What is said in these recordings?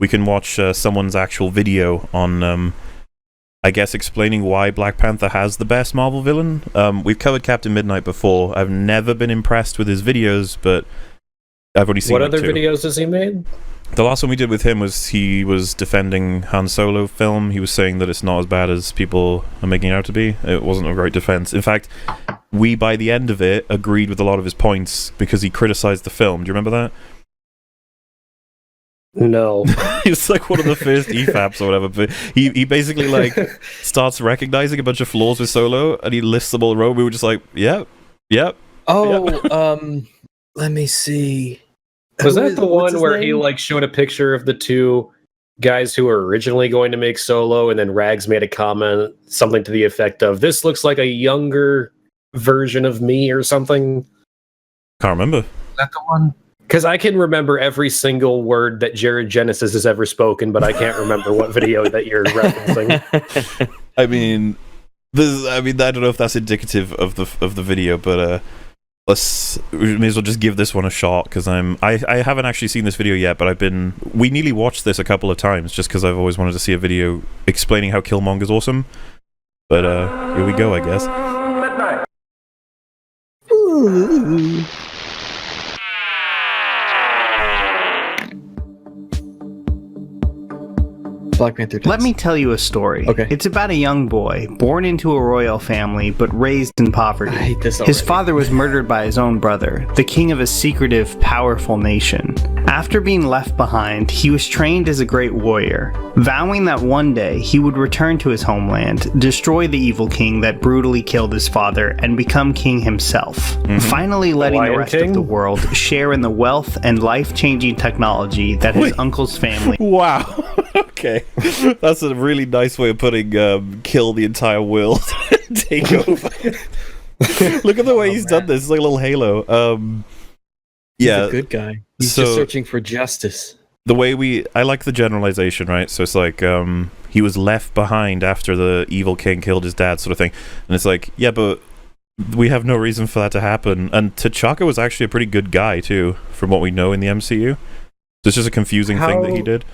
we can watch someone's actual video on, I guess, explaining why Black Panther has the best Marvel villain. We've covered Captain Midnight before. I've never been impressed with his videos, but I've already seen What other two. videos has he made? The last one we did with him was he was defending Han Solo film. He was saying that it's not as bad as people are making it out to be. It wasn't a great defense. In fact, we, by the end of it, agreed with a lot of his points because he criticized the film. Do you remember that? No. It's like one of the first EFAPs or whatever, but he basically like starts recognizing a bunch of flaws with Solo, and he lists them all in a row. We were just like, yep. Oh, let me see. Was that the one where he like showed a picture of the two guys who were originally going to make Solo, and then Rags made a comment, something to the effect of, "This looks like a younger version of me," or something? Can't remember. Is that the one? Because I can remember every single word that Jared Genesis has ever spoken, but I can't remember what video that you're referencing. I mean, I don't know if that's indicative of the video, but we may as well just give this one a shot because I haven't actually seen this video yet, but we nearly watched this a couple of times just because I've always wanted to see a video explaining how Killmonger's awesome. But here we go, I guess. Ooh. Black Panther does. Let me tell you a story. Okay. It's about a young boy, born into a royal family, but raised in poverty. I hate this already. His father was murdered by his own brother, the king of a secretive, powerful nation. After being left behind, he was trained as a great warrior, vowing that one day he would return to his homeland, destroy the evil king that brutally killed his father, and become king himself. Finally letting the rest of the world share in the wealth and life-changing technology that his uncle's family... Wow. Okay. That's a really nice way of putting kill the entire world and take over. Look at the way he's done this. It's like a little Halo. He's a good guy. He's just searching for justice. The way I like the generalization, right? So it's like he was left behind after the evil king killed his dad, sort of thing. And it's like, yeah, but we have no reason for that to happen. And T'Chaka was actually a pretty good guy too, from what we know in the MCU. So it's just a confusing thing that he did.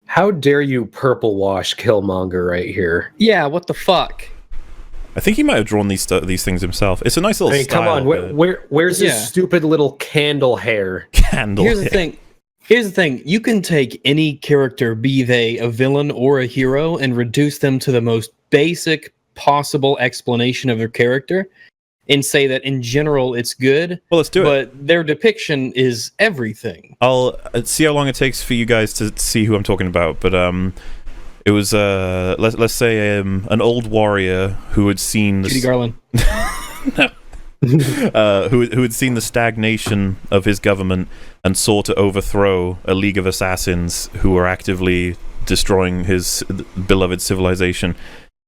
How dare you purple wash Killmonger right here? Yeah, what the fuck? I think he might have drawn these things himself. It's a nice little style. Come on, where's his stupid little candle hair? Here's the thing. You can take any character, be they a villain or a hero, and reduce them to the most basic possible explanation of their character, and say that in general it's good. Well, let's do it. But their depiction is everything. I'll see how long it takes for you guys to see who I'm talking about. But it was let's say an old warrior who had seen Judy Garland. who had seen the stagnation of his government and sought to overthrow a league of assassins who were actively destroying his beloved civilization.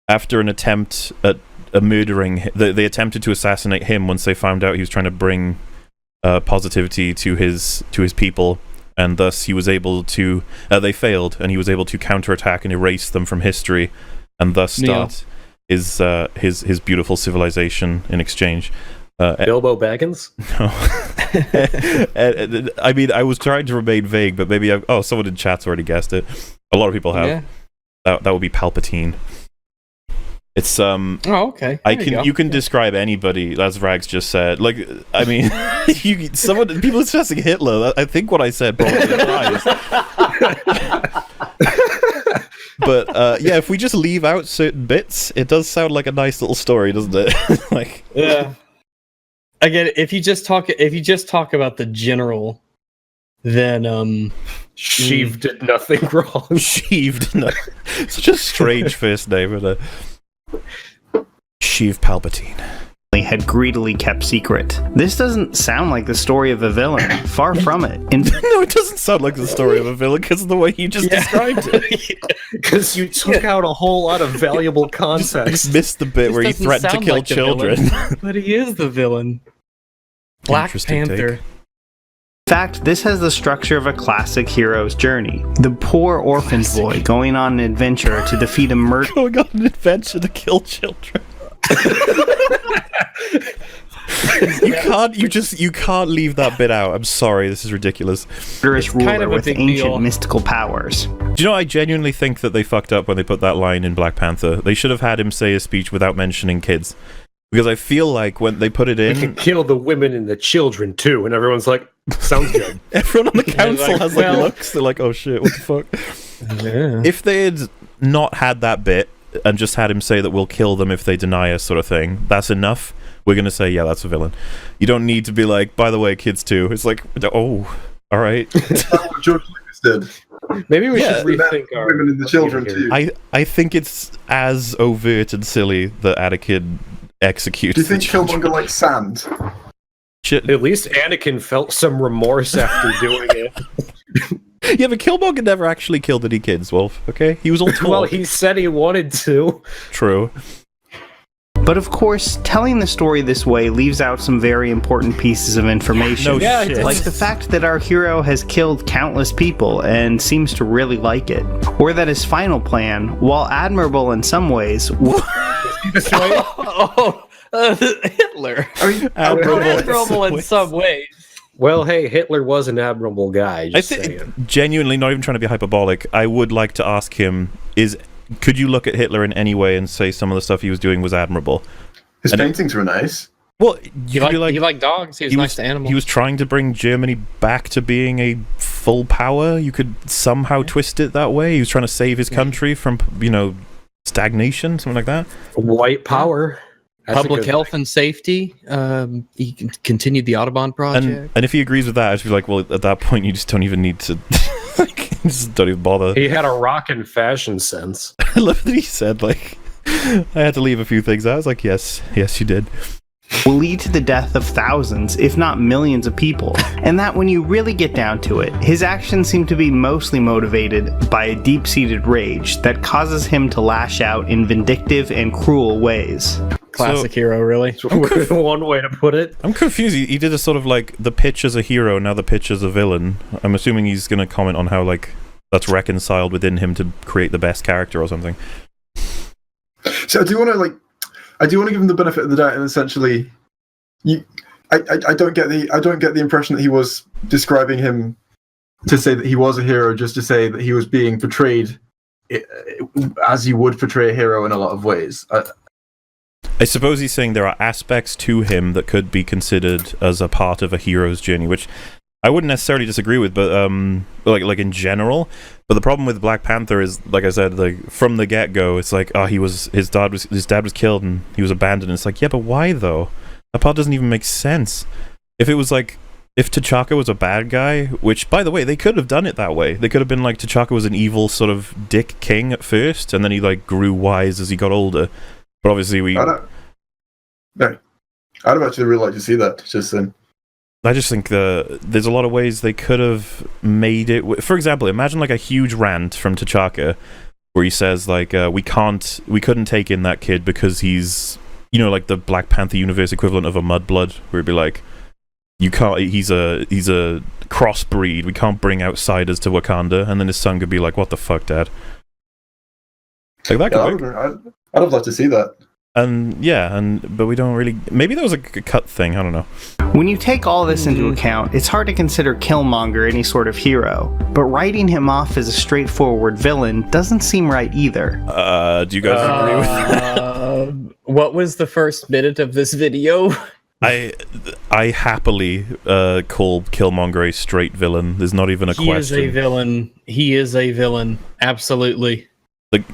After an attempt at murdering, they attempted to assassinate him once they found out he was trying to bring positivity to his people, and thus he was able to. They failed, and he was able to counterattack and erase them from history, and thus start his beautiful civilization in exchange. Bilbo Baggins? No. I mean, I was trying to remain vague, but maybe someone in chat's already guessed it. A lot of people have. Yeah. That would be Palpatine. It's okay. You can describe anybody, as Rags just said. Like, I mean, people are stressing Hitler. I think what I said probably applies. But yeah, if we just leave out certain bits, it does sound like a nice little story, doesn't it? Like, yeah. Again, if you just talk about the general, then Sheev did nothing wrong. Sheev did nothing. Such a strange first name, isn't it? Sheev Palpatine had greedily kept secret. This doesn't sound like the story of a villain. Far from it. No, it doesn't sound like the story of a villain because of the way you just described it. Because you took out a whole lot of valuable context. You missed the bit where he threatened to kill children. But he is the villain. Black Panther. In fact, this has the structure of a classic hero's journey. The poor orphaned boy going on an adventure to defeat a murder. Going on an adventure to kill children. You can't leave that bit out. I'm sorry, this is ridiculous. Murderous ruler kind of a with big ancient deal. mystical powers. Do you know, I genuinely think that they fucked up when they put that line in Black Panther. They should have had him say a speech without mentioning kids. Because I feel like when they put it We can in, kill the women and the children too, and everyone's like, "Sounds good." everyone on the council like, has well- looks. They're like, "Oh shit, what the fuck?" Yeah. If they had not had that bit and just had him say that we'll kill them if they deny us, sort of thing, that's enough. We're gonna say, yeah, that's a villain. You don't need to be like, by the way, kids too. It's like, oh, all right. That's what George Lucas did. Maybe we Yeah. should rethink our Women and the children too. I think it's as overt and silly that Anakin executes. Do you think the children. Killmonger likes sand? Shit. At least Anakin felt some remorse after doing it. Yeah, but Killmonger never actually killed any kids, Wolf. Okay, he was all told. Well, he said he wanted to. True. But of course, telling the story this way leaves out some very important pieces of information. No Yeah, shit. Like the fact that our hero has killed countless people and seems to really like it. Or that his final plan, while admirable in some ways, Hitler. I mean, Admirable in some ways. Well, hey, Hitler was an admirable guy. I Just saying. think, genuinely, not even trying to be hyperbolic, I would like to ask him, could you look at Hitler in any way and say some of the stuff he was doing was admirable? his And- paintings were nice. Well, You like dogs? He was nice to animals. He was trying to bring Germany back to being a full power. You could somehow twist it that way. He was trying to save his country from, stagnation, something like that. White power. That's a Public good health and safety. He continued the Audubon project. And if he agrees with that, I'd be like, well, at that point, you just don't even need to, just don't even bother. thing. He had a rockin' fashion sense. I love that he said, I had to leave a few things out. I was like, yes, you did. will lead to the death of thousands, if not millions of people. And that when you really get down to it, his actions seem to be mostly motivated by a deep-seated rage that causes him to lash out in vindictive and cruel ways. Classic hero, really. One way to put it. I'm confused. He did a sort of the pitch as a hero, now the pitch as a villain. I'm assuming he's going to comment on how that's reconciled within him to create the best character or something. So I do want to give him the benefit of the doubt, and essentially, I don't get the impression that he was describing him to say that he was a hero, just to say that he was being portrayed as you would portray a hero in a lot of ways. I suppose he's saying there are aspects to him that could be considered as a part of a hero's journey, which I wouldn't necessarily disagree with, but like in general. But the problem with Black Panther is, like I said, from the get-go, it's like, his dad was killed and he was abandoned. And it's like, yeah, but why though? That part doesn't even make sense. If it was if T'Chaka was a bad guy, which, by the way, they could have done it that way. They could have been like, T'Chaka was an evil sort of dick king at first, and then he grew wise as he got older. But obviously I'd have actually really liked to see that. I just think there's a lot of ways they could have made it. For example, imagine a huge rant from T'Chaka where he says we couldn't take in that kid because he's the Black Panther universe equivalent of a mudblood, where he'd be like, you can't. He's a crossbreed. We can't bring outsiders to Wakanda. And then his son could be like, "What the fuck, Dad?" That could work. I'd have liked to see that. But we don't really. Maybe that was a cut thing. I don't know. When you take all this into account, it's hard to consider Killmonger any sort of hero, but writing him off as a straightforward villain doesn't seem right either. Do you guys agree with that? What was the first minute of this video? I happily call Killmonger a straight villain. There's not even a question. He is a villain. Absolutely.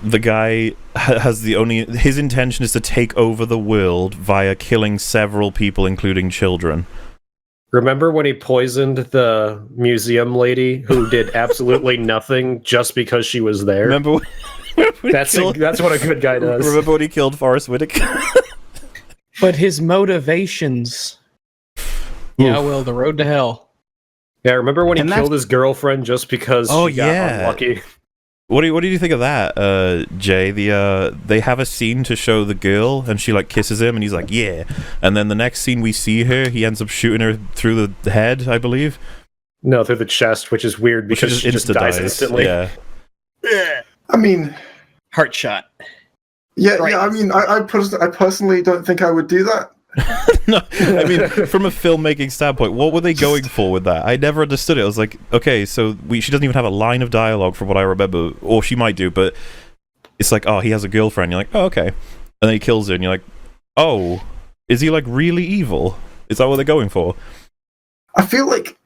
The guy has his intention is to take over the world via killing several people, including children. Remember when he poisoned the museum lady who did absolutely nothing just because she was there? Remember when That's what a good guy does. Remember when he killed Forrest Whitaker? But his motivations. Yeah, well, the road to hell. Yeah, remember when he And killed his girlfriend just because she got unlucky? What do you think of that, Jay? They have a scene to show the girl, and she kisses him, and he's like, yeah. And then the next scene we see her, he ends up shooting her through the head, I believe. No, through the chest, which is weird because she just dies instantly. Yeah. I mean, Heart shot. yeah. I mean, I personally don't think I would do that. No, I mean, from a filmmaking standpoint, what were they going for with that? I never understood it. I was like, okay, so she doesn't even have a line of dialogue from what I remember, or she might do, but it's like, oh, he has a girlfriend. You're like, oh, okay. And then he kills her, and you're like, oh, is he like really evil? Is that what they're going for? I feel like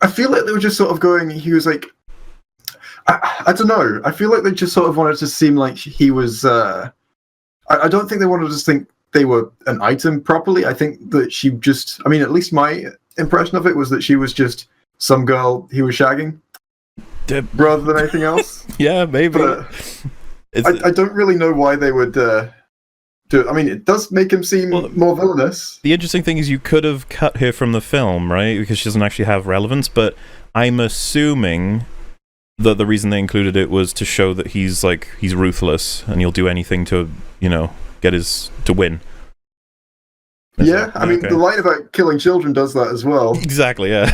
they were just sort of going. He was like, I don't know. I feel like they just sort of wanted to seem like he was. I don't think they wanted to think they were an item properly. I think that she just. I mean, at least my impression of it was that she was just some girl he was shagging, rather than anything else. Yeah, maybe. But I don't really know why they would. I mean, it does make him seem more villainous. The interesting thing is you could have cut her from the film, right? Because she doesn't actually have relevance, but I'm assuming that the reason they included it was to show that he's ruthless and he'll do anything to, to win. Yeah, I mean, the line about killing children does that as well. Exactly, yeah.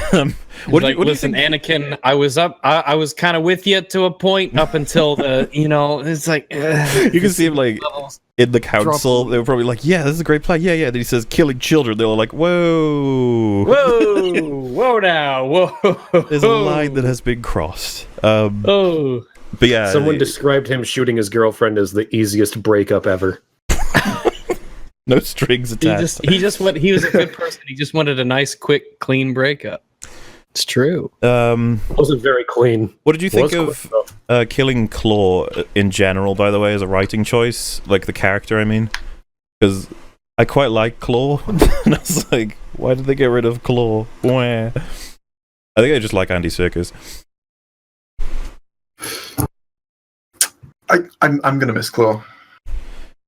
Listen, Anakin, I was kind of with you to a point up until the, it's like... you can see him, like, in the council, they were probably like, yeah, this is a great plan, yeah. Then he says, killing children, they were like, whoa. Whoa now, whoa. There's a line that has been crossed. Oh. But yeah. Someone described him shooting his girlfriend as the easiest breakup ever. No strings attached. He was a good person. He just wanted a nice, quick, clean breakup. It's true. Wasn't very clean. What did you think of killing Klaue in general, by the way, as a writing choice? Like the character, I mean? Because I quite like Klaue. And I was like, why did they get rid of Klaue? Wah. I think I just like Andy Serkis. I'm going to miss Klaue.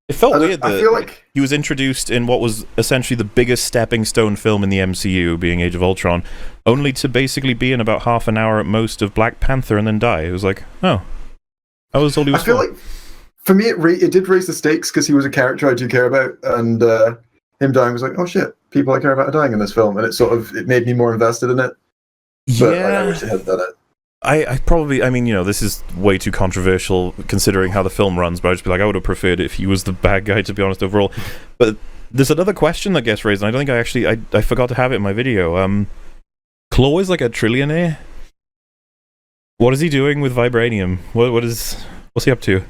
It felt weird that I feel like he was introduced in what was essentially the biggest stepping stone film in the MCU, being Age of Ultron, only to basically be in about half an hour at most of Black Panther and then die. It was like, oh, that was all he was I feel like, for me, it did raise the stakes because he was a character I do care about, and him dying was like, oh shit, people I care about are dying in this film, and it made me more invested in it. But I wish they had done it. I mean, this is way too controversial considering how the film runs, but I'd just be like, I would have preferred it if he was the bad guy, to be honest, overall. But there's another question that gets raised, and I don't think I forgot to have it in my video. Klaue is like a trillionaire. What is he doing with vibranium? What's he up to?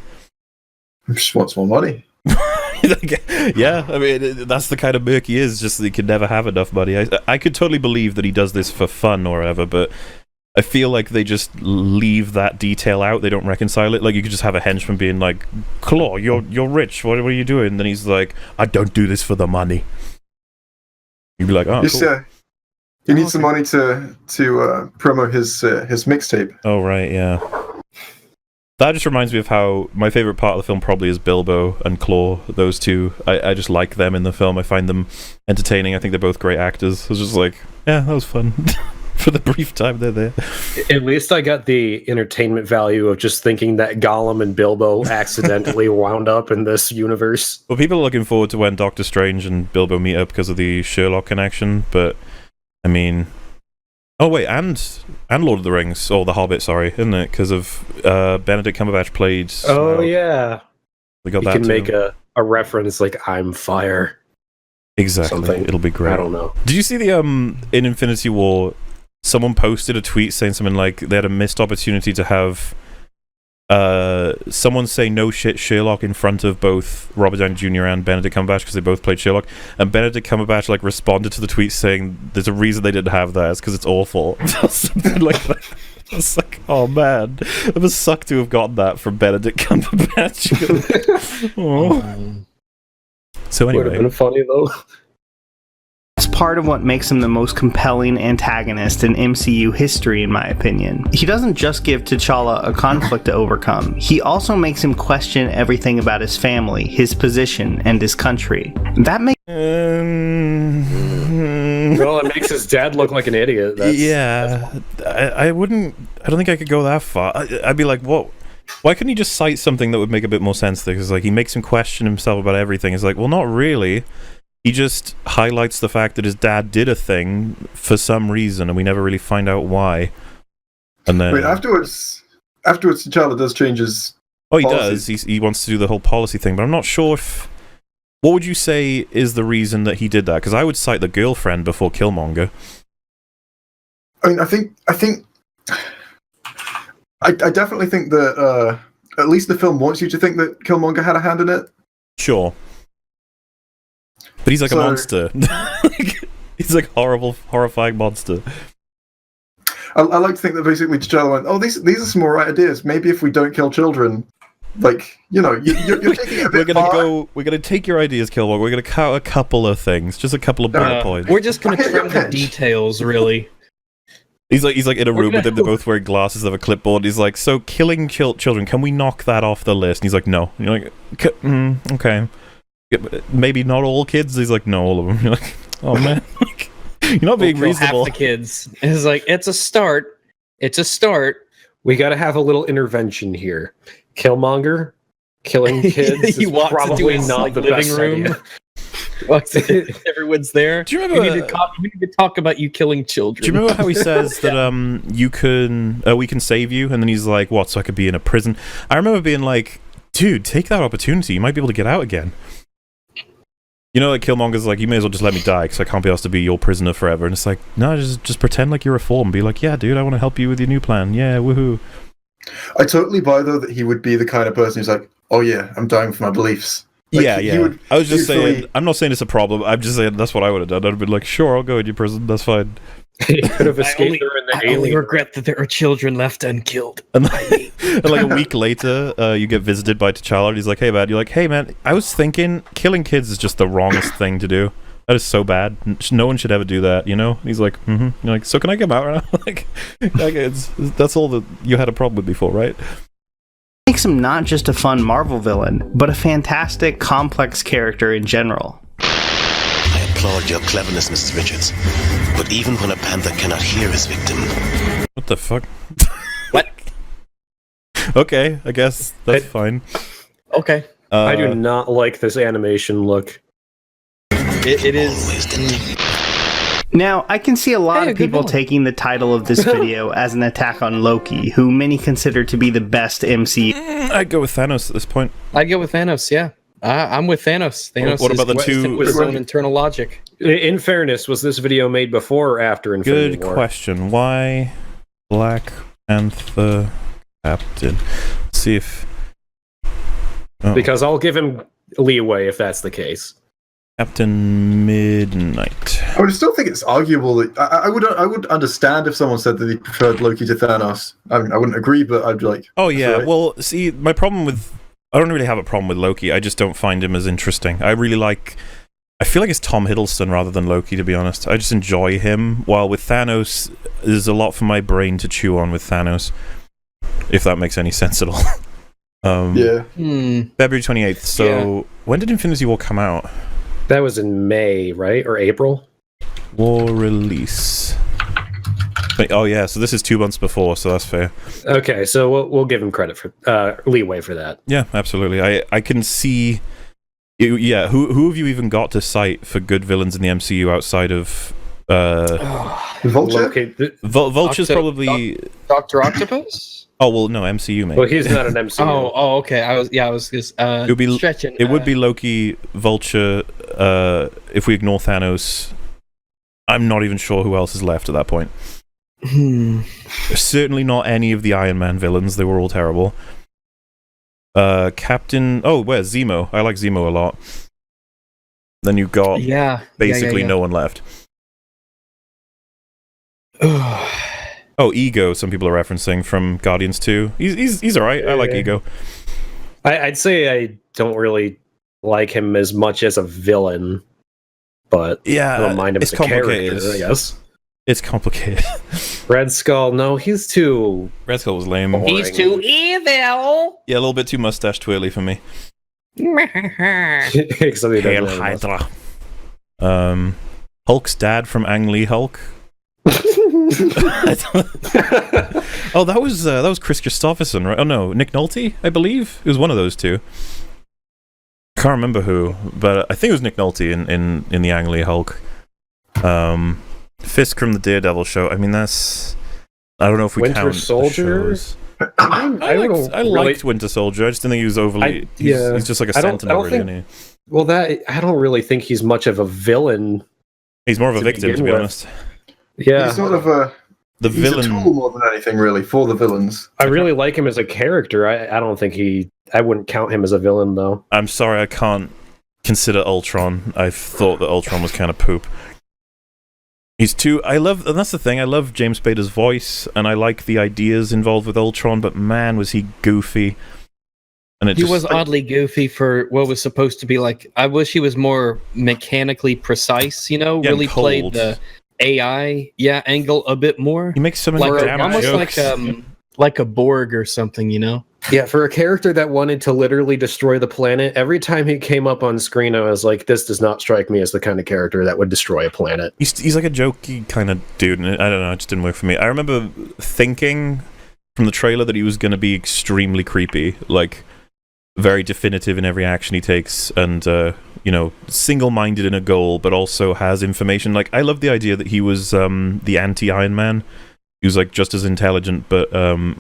He just wants more money. Yeah, I mean, that's the kind of merc he is, just that he could never have enough money. I could totally believe that he does this for fun or whatever, but I feel like they just leave that detail out. They don't reconcile it. Like, you could just have a henchman being like, Klaue, you're rich. What are you doing? And then he's like, I don't do this for the money. You'd be like, oh, cool. He needs some money to promo his mixtape. Oh, right, yeah. That just reminds me of how my favorite part of the film probably is Bilbo and Klaue. Those two, I just like them in the film. I find them entertaining. I think they're both great actors. It was just like, yeah, that was fun. For the brief time they're there. At least I got the entertainment value of just thinking that Gollum and Bilbo accidentally wound up in this universe. Well, people are looking forward to when Doctor Strange and Bilbo meet up because of the Sherlock connection, but, I mean... Oh, wait, and Lord of the Rings, or The Hobbit, sorry, isn't it? Because of Benedict Cumberbatch played... Oh, yeah. We got you that can too. make a reference like, I'm fire. Exactly. Something. It'll be great. I don't know. Did you see the, in Infinity War... Someone posted a tweet saying something like they had a missed opportunity to have someone say no shit Sherlock in front of both Robert Downey Jr. and Benedict Cumberbatch because they both played Sherlock, and Benedict Cumberbatch like responded to the tweet saying there's a reason they didn't have that, it's because it's awful. Something like that. It's like, oh man, it must suck to have gotten that from Benedict Cumberbatch. So anyway, would have been funny though. It's part of what makes him the most compelling antagonist in MCU history, in my opinion. He doesn't just give T'Challa a conflict to overcome, he also makes him question everything about his family, his position, and his country. That makes... Well, it makes his dad look like an idiot. I don't think I could go that far. I'd be like, what? Why couldn't he just cite something that would make a bit more sense there? Because like, he makes him question himself about everything. It's like, well, not really. He just highlights the fact that his dad did a thing for some reason, and we never really find out why. And then afterwards, T'Challa does change his. Oh, he does. He wants to do the whole policy thing, but I'm not sure if What would you say is the reason that he did that? Because I would cite the girlfriend before Killmonger. I mean, I definitely think that at least the film wants you to think that Killmonger had a hand in it. Sure. But he's like a monster. He's like horrifying monster. I like to think that basically T'Challa went, oh, these are some alright ideas. Maybe if we don't kill children, like, you know, you're taking it a bit We're gonna take your ideas, Killmonger. We're gonna cut a couple of things, just a couple of bullet points. We're just gonna trim the details, really. He's like in a room with them. They're both wearing glasses. They have a clipboard. He's like, so killing children. Can we knock that off the list? And he's like, no. And you're like, okay. Maybe not all kids. He's like, no, all of them. You're like, oh man, you're not being reasonable. Half the kids. It's like, it's a start. It's a start. We got to have a little intervention here. Killmonger killing kids He is walks probably into his, not the living best room. idea. Everyone's there. Do you remember? We need to talk about you killing children. Do you remember how he says that we can save you, and then he's like, what? So I could be in a prison? I remember being like, dude, take that opportunity. You might be able to get out again. You know, like Killmonger's like, you may as well just let me die because I can't be asked to be your prisoner forever. And it's like, no, just pretend like you're reformed. Be like, yeah, dude, I want to help you with your new plan. Yeah, woohoo. I totally buy though that he would be the kind of person who's like, oh yeah, I'm dying for my beliefs. Like, yeah. I was just saying, I'm not saying it's a problem. I'm just saying that's what I would have done. I'd have been like, sure, I'll go in your prison. That's fine. He could have escaped her in the I only alien. regret that there are children left unkilled. And like a week later, you get visited by T'Challa, and he's like, hey, man. You're like, hey, man, I was thinking killing kids is just the wrongest thing to do. That is so bad. No one should ever do that, you know? And he's like, mm-hmm. You're like, so can I come out right now? like that's all that you had a problem with before, right? Makes him not just a fun Marvel villain, but a fantastic, complex character in general. I applaud your cleverness, Mrs. Richards. But even when a panther cannot hear his victim... What the fuck? What? Okay, I guess that's fine. Okay. I do not like this animation look. It is... Always did. Now, I can see a lot Hey, of good people villain. taking the title of this video as an attack on Loki, who many consider to be the best MC. I'd go with Thanos at this point. I'd go with Thanos, yeah. I'm with Thanos. Thanos What is about the consistent two- with his own internal logic. In fairness, was this video made before or after Infinity Good War? question. Why Black Panther Captain? Let's see if... Oh. Because I'll give him leeway if that's the case. Captain Midnight. I would still think it's arguable that I would understand if someone said that he preferred Loki to Thanos. I mean, I wouldn't agree, but I'd be like, Oh yeah, that's right. well, see, my problem with... I don't really have a problem with Loki, I just don't find him as interesting. I feel like it's Tom Hiddleston rather than Loki, to be honest. I just enjoy him, while with Thanos, there's a lot for my brain to chew on with Thanos, if that makes any sense at all. Yeah. February 28th, so when did Infinity War come out? That was in May, right? Or April? War release. Oh yeah, so this is 2 months before, so that's fair. Okay, so we'll give him credit for leeway for that. Yeah, absolutely. I can see... Yeah, who have you even got to cite for good villains in the MCU outside of... Vulture? Loki, Vulture's probably... Dr. Octopus? Oh, well, no, MCU, mate. well, he's not an MCU. Oh, okay. I was just It would be, stretching. It would be Loki, Vulture, if we ignore Thanos. I'm not even sure who else is left at that point. Certainly not any of the Iron Man villains. They were all terrible. Captain... Oh, where's Zemo? I like Zemo a lot. Then you've got basically no one left. Oh, Ego, some people are referencing from Guardians 2. He's alright. I like Ego. I'd say I don't really like him as much as a villain, but Yeah, I don't mind him it's as a character, complicated. I guess. It's complicated. Red Skull, no, he's too... Red Skull was lame. boring. He's too evil. Yeah, a little bit too mustache twirly for me. Somebody Hail doesn't know this. Hydra. Hulk's dad from Ang Lee Hulk. Oh, that was Chris Christopherson, right? Oh no, Nick Nolte, I believe. It was one of those two. Can't remember who, but I think it was Nick Nolte in the Ang Lee Hulk. Fisk from the Daredevil show. I mean, that's... I don't know if we Winter count the Soldier? shows. I I liked Winter Soldier. I just didn't think he was overly... He's just like a I don't sentinel, think- really, isn't he? Well, that I don't really think he's much of a villain. He's more of a victim, to be honest. Yeah, He's sort of The he's villain. a tool more than anything, really, for the villains. I really like him as a character. I don't think I wouldn't count him as a villain, though. I'm sorry, I can't consider Ultron. I thought that Ultron was kind of poop. And that's the thing, I love James Spader's voice, and I like the ideas involved with Ultron, but man, was he goofy. And He was oddly goofy for what was supposed to be like. I wish he was more mechanically precise, really played the AI angle a bit more. He makes so many damn almost jokes. like a Borg or something, Yeah, for a character that wanted to literally destroy the planet, every time he came up on screen, I was like, this does not strike me as the kind of character that would destroy a planet. He's like a jokey kind of dude, and I don't know, it just didn't work for me. I remember thinking from the trailer that he was going to be extremely creepy, like very definitive in every action he takes, and single-minded in a goal, but also has information. Like, I love the idea that he was the anti-Iron Man. He was like just as intelligent, but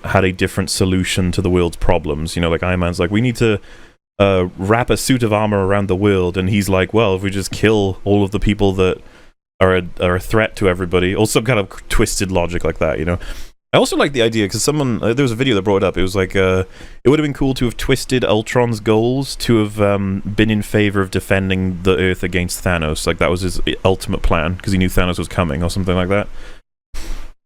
had a different solution to the world's problems. Like Iron Man's like, we need to wrap a suit of armor around the world, and he's like, well, if we just kill all of the people that are a threat to everybody, or some kind of twisted logic like that. I also like the idea because there was a video that brought it up. It was like it would have been cool to have twisted Ultron's goals to have been in favor of defending the Earth against Thanos. Like that was his ultimate plan because he knew Thanos was coming or something like that.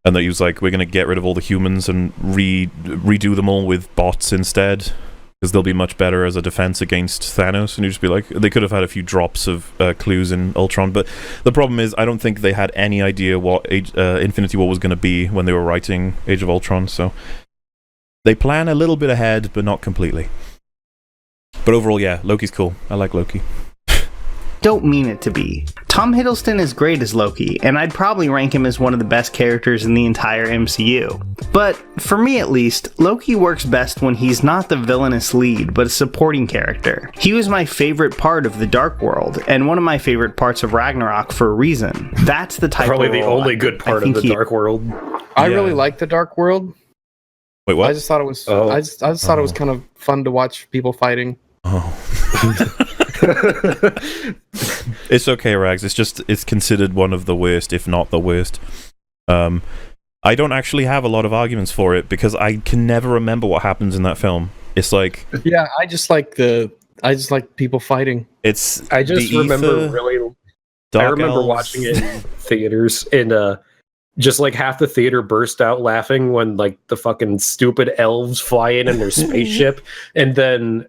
And that he was like, we're going to get rid of all the humans and redo them all with bots instead, because they'll be much better as a defense against Thanos. And you just be like, they could have had a few drops of clues in Ultron, but the problem is, I don't think they had any idea what Infinity War was going to be when they were writing Age of Ultron, so they plan a little bit ahead, but not completely. But overall, yeah, Loki's cool. I like Loki. Don't mean it to be. Tom Hiddleston is great as Loki, and I'd probably rank him as one of the best characters in the entire MCU. But, for me at least, Loki works best when he's not the villainous lead, but a supporting character. He was my favorite part of the Dark World, and one of my favorite parts of Ragnarok for a reason. That's the type Probably of the only good part of the Dark World. I really like the Dark World. Wait, what? I just thought it was. I just thought it was kind of fun to watch people fighting. Oh. It's okay, Rags. It's considered one of the worst, if not the worst. I don't actually have a lot of arguments for it because I can never remember what happens in that film. It's like I just like people fighting. I just remember watching it in theaters, and just like half the theater burst out laughing when like the fucking stupid elves fly in their spaceship, and then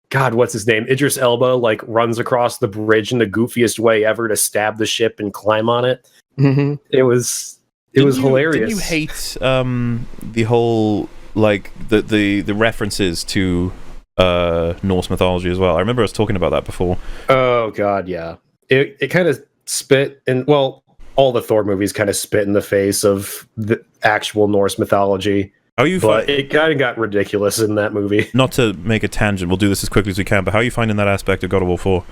God, what's his name? Idris Elba like runs across the bridge in the goofiest way ever to stab the ship and climb on it. Mm-hmm. It was hilarious. Didn't you hate the whole like the references to Norse mythology as well? I remember us talking about that before. Oh God, yeah. It kind of spit in. Well, all the Thor movies kind of spit in the face of the actual Norse mythology. It kind of got ridiculous in that movie. Not to make a tangent, we'll do this as quickly as we can, but how are you finding that aspect of God of War 4?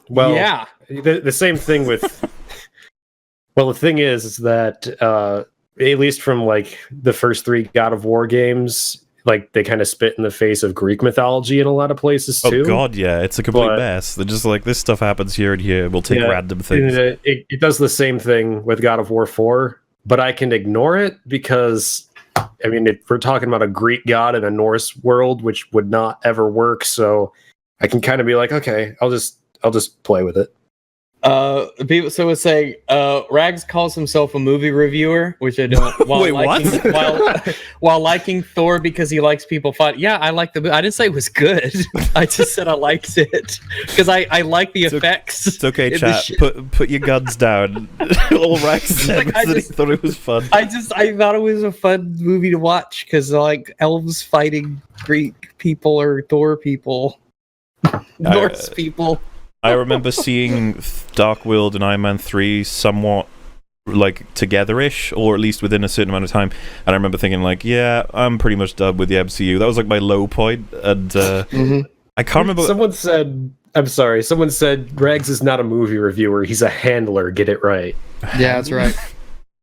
Well, yeah. The same thing with... Well, the thing is that, at least from, like, the first 3 God of War games, like, they kind of spit in the face of Greek mythology in a lot of places, too. Oh, God, yeah. It's a complete mess. They're just like, this stuff happens here and here. We'll take random things. It does the same thing with God of War 4. But I can ignore it because, I mean, if we're talking about a Greek god in a Norse world, which would not ever work, so I can kind of be like, okay, I'll just play with it. People would say Rags calls himself a movie reviewer, which I don't. Wait, what? While liking Thor because he likes people fight. Yeah, I like the. I didn't say it was good. I just said I liked it because I like the effects. It's okay, chat. Put your guns down. All Rags said was that he thought it was fun. I thought it was a fun movie to watch because like elves fighting Greek people or Thor people, Norse people. I remember seeing Dark World and Iron Man 3 somewhat like together-ish, or at least within a certain amount of time, and I remember thinking like, yeah, I'm pretty much done with the MCU. That was like my low point, and I can't remember. Someone said Rags is not a movie reviewer, he's a handler, get it right. Yeah, that's right.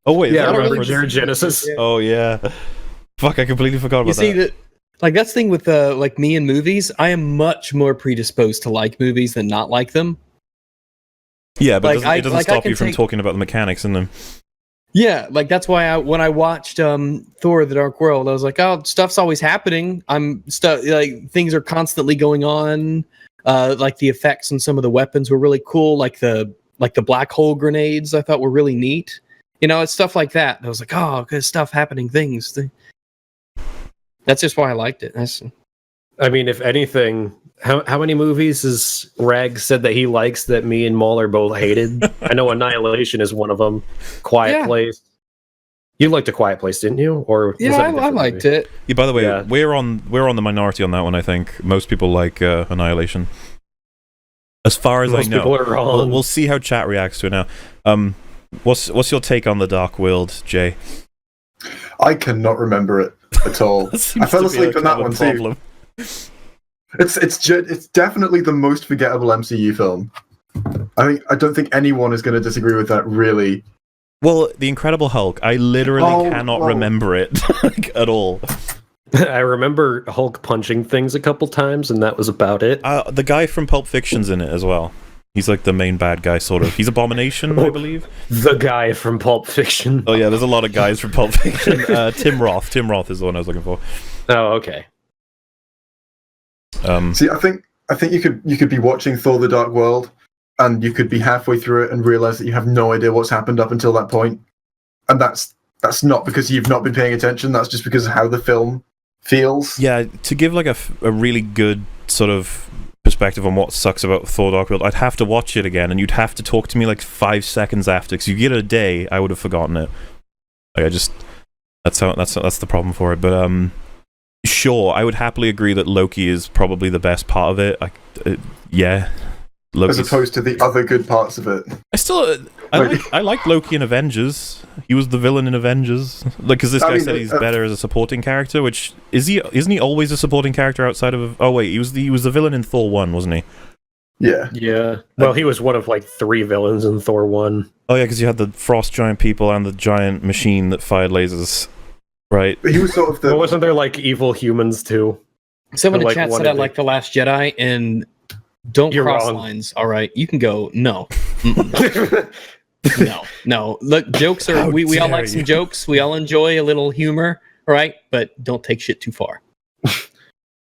Oh wait, yeah, remember Jared Genesis? Oh yeah. Fuck, I completely forgot about that. Like that's the thing with like me and movies. I am much more predisposed to like movies than not like them. Yeah, but Like, it doesn't stop you from talking about the mechanics in them. Yeah, like that's why when I watched Thor: The Dark World, I was like, oh, stuff's always happening. Like things are constantly going on. Like the effects and some of the weapons were really cool. Like the black hole grenades, I thought were really neat. You know, it's stuff like that. I was like, oh, good stuff happening. Things. That's just why I liked it. I mean, if anything, how many movies has Rag said that he likes that me and Mauler both hated? I know Annihilation is one of them. Quiet Place. You liked A Quiet Place, didn't you? Or I liked it. Yeah. By the way, we're on the minority on that one. I think most people like Annihilation. As far as most I know, people are wrong. We'll see how chat reacts to it now. What's your take on The Dark World, Jay? I cannot remember it at all. I fell asleep on that one too. It's definitely the most forgettable MCU film. I don't think anyone is going to disagree with that, really. Well, The Incredible Hulk, I literally cannot remember it at all. I remember Hulk punching things a couple times, and that was about it. The guy from Pulp Fiction's in it as well. He's like the main bad guy, sort of. He's Abomination, I believe. The guy from Pulp Fiction. Oh yeah, there's a lot of guys from Pulp Fiction. Tim Roth. Tim Roth is the one I was looking for. Oh, okay. See, I think you could be watching Thor: The Dark World, and you could be halfway through it and realize that you have no idea what's happened up until that point, and that's not because you've not been paying attention. That's just because of how the film feels. Yeah, to give like a really good sort of perspective on what sucks about Thor: Dark World, I'd have to watch it again, and you'd have to talk to me like 5 seconds after, because you get a day, I would have forgotten it. Like that's the problem for it. But sure, I would happily agree that Loki is probably the best part of it. Yeah, Loki's... as opposed to the other good parts of it. I like Loki in Avengers. He was the villain in Avengers. Like, because this guy said he's better as a supporting character. Which isn't he always a supporting character outside of? Oh wait, he was the villain in Thor 1, wasn't he? Yeah. Yeah. Well, he was one of like 3 villains in Thor 1. Oh yeah, because you had the frost giant people and the giant machine that fired lasers. Right. But he was sort of the... Well, wasn't there like evil humans too? Someone in chat said I like The Last Jedi, and don't cross lines. All right, you can go. No. No. Look, jokes are... We all like some jokes. We all enjoy a little humor, right? But don't take shit too far.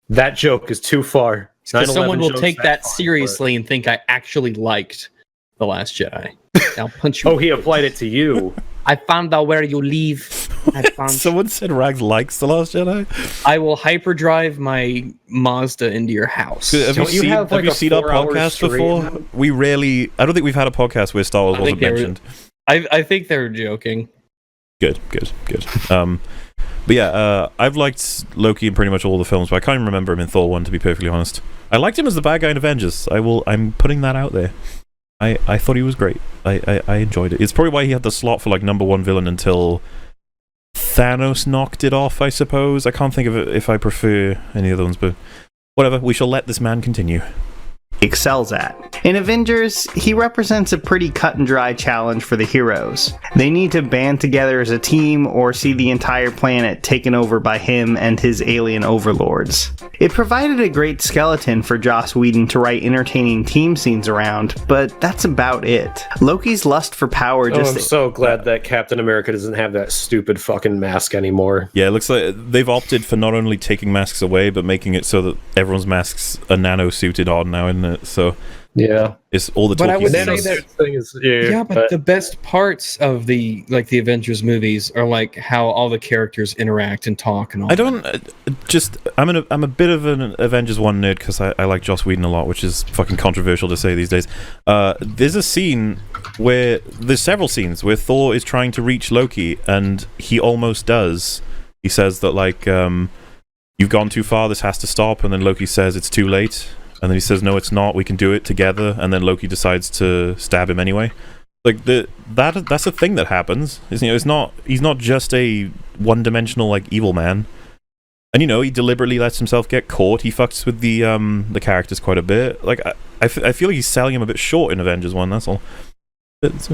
That joke is too far. Because someone will take that seriously and think I actually liked The Last Jedi. I'll punch you. Oh, he applied it to you. I found out where you live. Someone said Rags likes The Last Jedi. I will hyperdrive my Mazda into your house. Have you seen our podcast before? We rarely... I don't think we've had a podcast where Star Wars wasn't mentioned. I think they're joking. Good. But yeah, I've liked Loki in pretty much all the films, but I can't even remember him in Thor 1, to be perfectly honest. I liked him as the bad guy in Avengers. I'm putting that out there. I thought he was great. I enjoyed it. It's probably why he had the slot for like #1 villain until Thanos knocked it off, I suppose. I can't think of it if I prefer any other ones, but whatever. We shall let this man continue. Excels at. In Avengers, he represents a pretty cut and dry challenge for the heroes. They need to band together as a team or see the entire planet taken over by him and his alien overlords. It provided a great skeleton for Joss Whedon to write entertaining team scenes around, but that's about it. Loki's lust for power I'm so glad that Captain America doesn't have that stupid fucking mask anymore. Yeah, it looks like they've opted for not only taking masks away, but making it so that everyone's masks are nano-suited on now, isn't it? So yeah, it's all the. But I would say that thing is but the best parts of the Avengers movies are like how all the characters interact and talk and all. I'm a bit of an Avengers 1 nerd because I like Joss Whedon a lot, which is fucking controversial to say these days. There's several scenes where Thor is trying to reach Loki and he almost does. He says that like you've gone too far, this has to stop, and then Loki says it's too late. And then he says, "No, it's not. We can do it together." And then Loki decides to stab him anyway. Like that's a thing that happens. He's not just a one-dimensional like evil man. And he deliberately lets himself get caught. He fucks with the characters quite a bit. Like I feel like he's selling him a bit short in Avengers 1. That's all. It's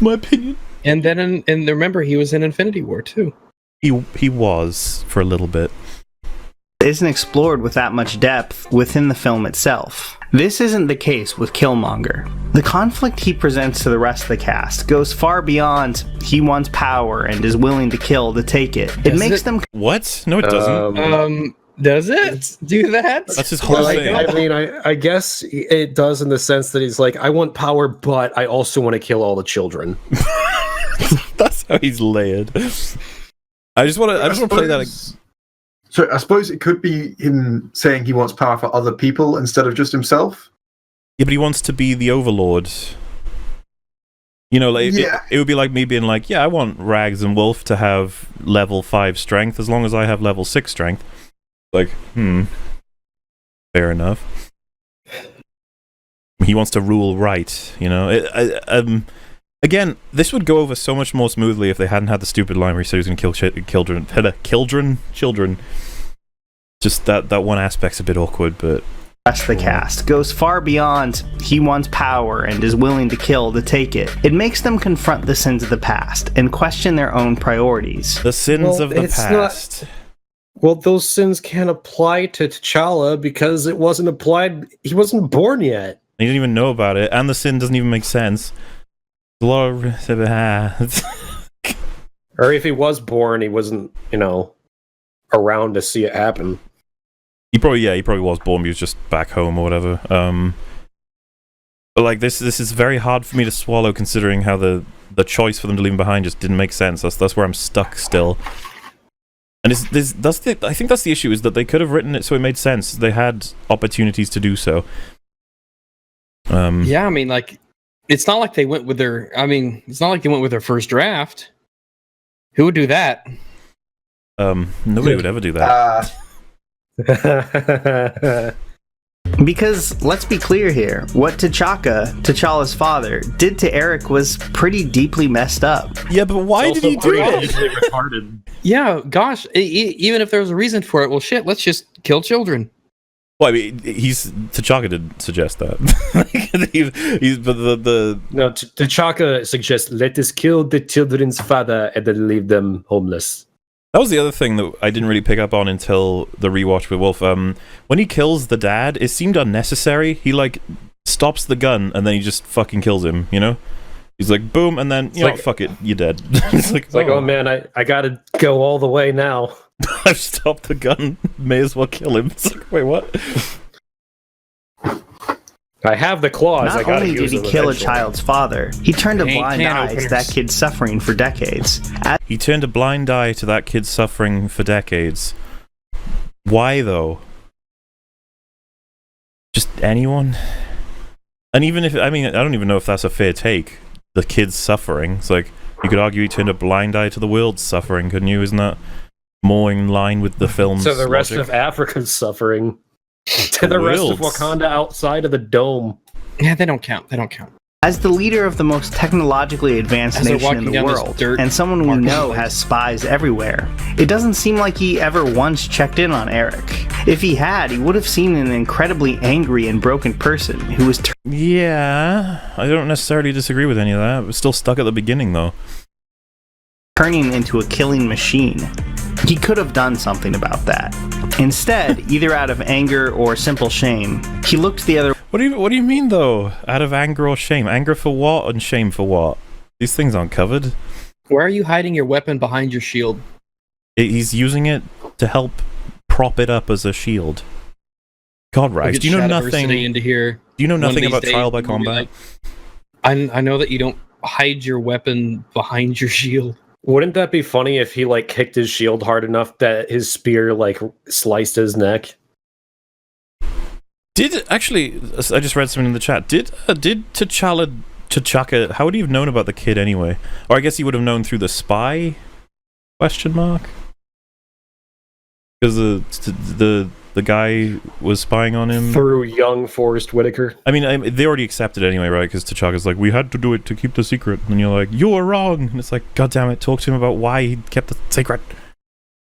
my opinion. And then and remember he was in Infinity War too. He was for a little bit. isn't explored with that much depth within the film itself. This isn't the case with Killmonger. The conflict he presents to the rest of the cast goes far beyond he wants power and is willing to kill to take it. It makes them... What? No, it doesn't. Does it do that? That's his whole thing. I mean, I guess it does in the sense that he's like, I want power, but I also want to kill all the children. That's how he's layered. I just want to play that. So I suppose it could be him saying he wants power for other people instead of just himself. Yeah, but he wants to be the overlord. You know, like it would be like me being like, yeah, I want Rags and Wolf to have level 5 strength as long as I have level 6 strength. Like, fair enough. He wants to rule right, you know. Again, this would go over so much more smoothly if they hadn't had the stupid line where he said he was going to kill children. Just that one aspect's a bit awkward, but... The cast goes far beyond he wants power and is willing to kill to take it. It makes them confront the sins of the past and question their own priorities. The sins of the past. Well, those sins can't apply to T'Challa because it wasn't applied. He wasn't born yet. He didn't even know about it, and the sin doesn't even make sense. A lot of... Or if he was born, he wasn't, around to see it happen. He probably was born, but he was just back home or whatever. But like this is very hard for me to swallow, considering how the choice for them to leave him behind just didn't make sense. That's where I'm stuck still. And I think that's the issue, is that they could have written it so it made sense. They had opportunities to do so. Yeah, I mean, like, it's not like they went with their. I mean, it's not like they went with their first draft. Who would do that? Nobody would ever do that. Because, let's be clear here, what T'Challa's father, did to Eric was pretty deeply messed up. Yeah, but why did he do it? Retarded. Yeah, gosh, even if there was a reason for it, well, shit, let's just kill children. Well, I mean, T'Chaka did suggest that. No, T'Chaka suggests, let us kill the children's father and then leave them homeless. That was the other thing that I didn't really pick up on until the rewatch with Wolf. When he kills the dad, it seemed unnecessary. He, like, stops the gun, and then he just fucking kills him, you know? He's like, boom, and then, fuck it, you're dead. It's like, oh man, I gotta go all the way now. I've stopped the gun, may as well kill him. It's like, wait, what? I have the claws. Not only did he kill a child's father, he turned a blind eye to that kid suffering for decades. He turned a blind eye to that kid suffering for decades. Why, though? Just anyone? And even if, I don't even know if that's a fair take. The kid's suffering. It's like, you could argue he turned a blind eye to the world's suffering, couldn't you? Isn't that more in line with the film's So the rest logic? of Africa's suffering. To the rest of Wakanda outside of the dome. Yeah, they don't count. As the leader of the most technologically advanced nation in the world, and someone we know has spies everywhere, it doesn't seem like he ever once checked in on Eric. If he had, he would have seen an incredibly angry and broken person who was... Yeah, I don't necessarily disagree with any of that. We're still stuck at the beginning, though. Turning into a killing machine. He could have done something about that. Instead, either out of anger or simple shame, he looked the other... What do you mean, though? Out of anger or shame? Anger for what and shame for what? These things aren't covered. Why are you hiding your weapon behind your shield? He's using it to help prop it up as a shield. God, Rags, do you know nothing? Into here do you know nothing about trial by combat? Like, I know that you don't hide your weapon behind your shield. Wouldn't that be funny if he kicked his shield hard enough that his spear sliced his neck? Actually, I just read something in the chat. Did T'Chaka, how would he have known about the kid anyway? Or I guess he would have known through the spy? Question mark? Because the guy was spying on him through young Forrest Whitaker. I mean, they already accepted it anyway, right? Because T'Chaka's like, we had to do it to keep the secret, and you're like, you're wrong, and it's like, god damn it, talk to him about why he kept the secret.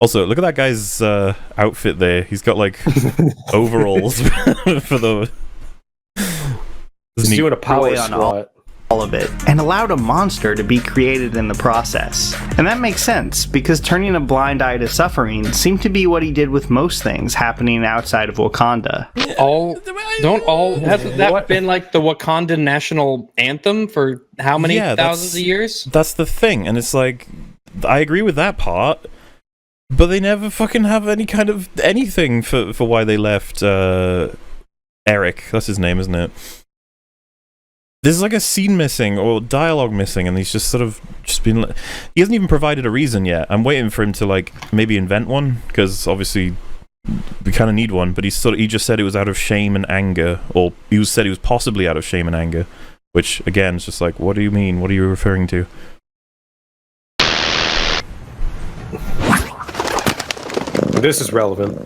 Also, look at that guy's outfit there. He's got overalls for the. He's doing a power squat. all of it, and allowed a monster to be created in the process. And that makes sense, because turning a blind eye to suffering seemed to be what he did with most things happening outside of Wakanda. Hasn't that been like the Wakandan national anthem for how many thousands of years? That's the thing, and it's like, I agree with that part, but they never fucking have any kind of anything for why they left Eric. That's his name, isn't it? There's like a scene missing or dialogue missing, and he's just sort of been. He hasn't even provided a reason yet. I'm waiting for him to like maybe invent one, because obviously we kind of need one. But he just said it was out of shame and anger, or he said he was possibly out of shame and anger, which again is just like, what do you mean? What are you referring to? This is relevant.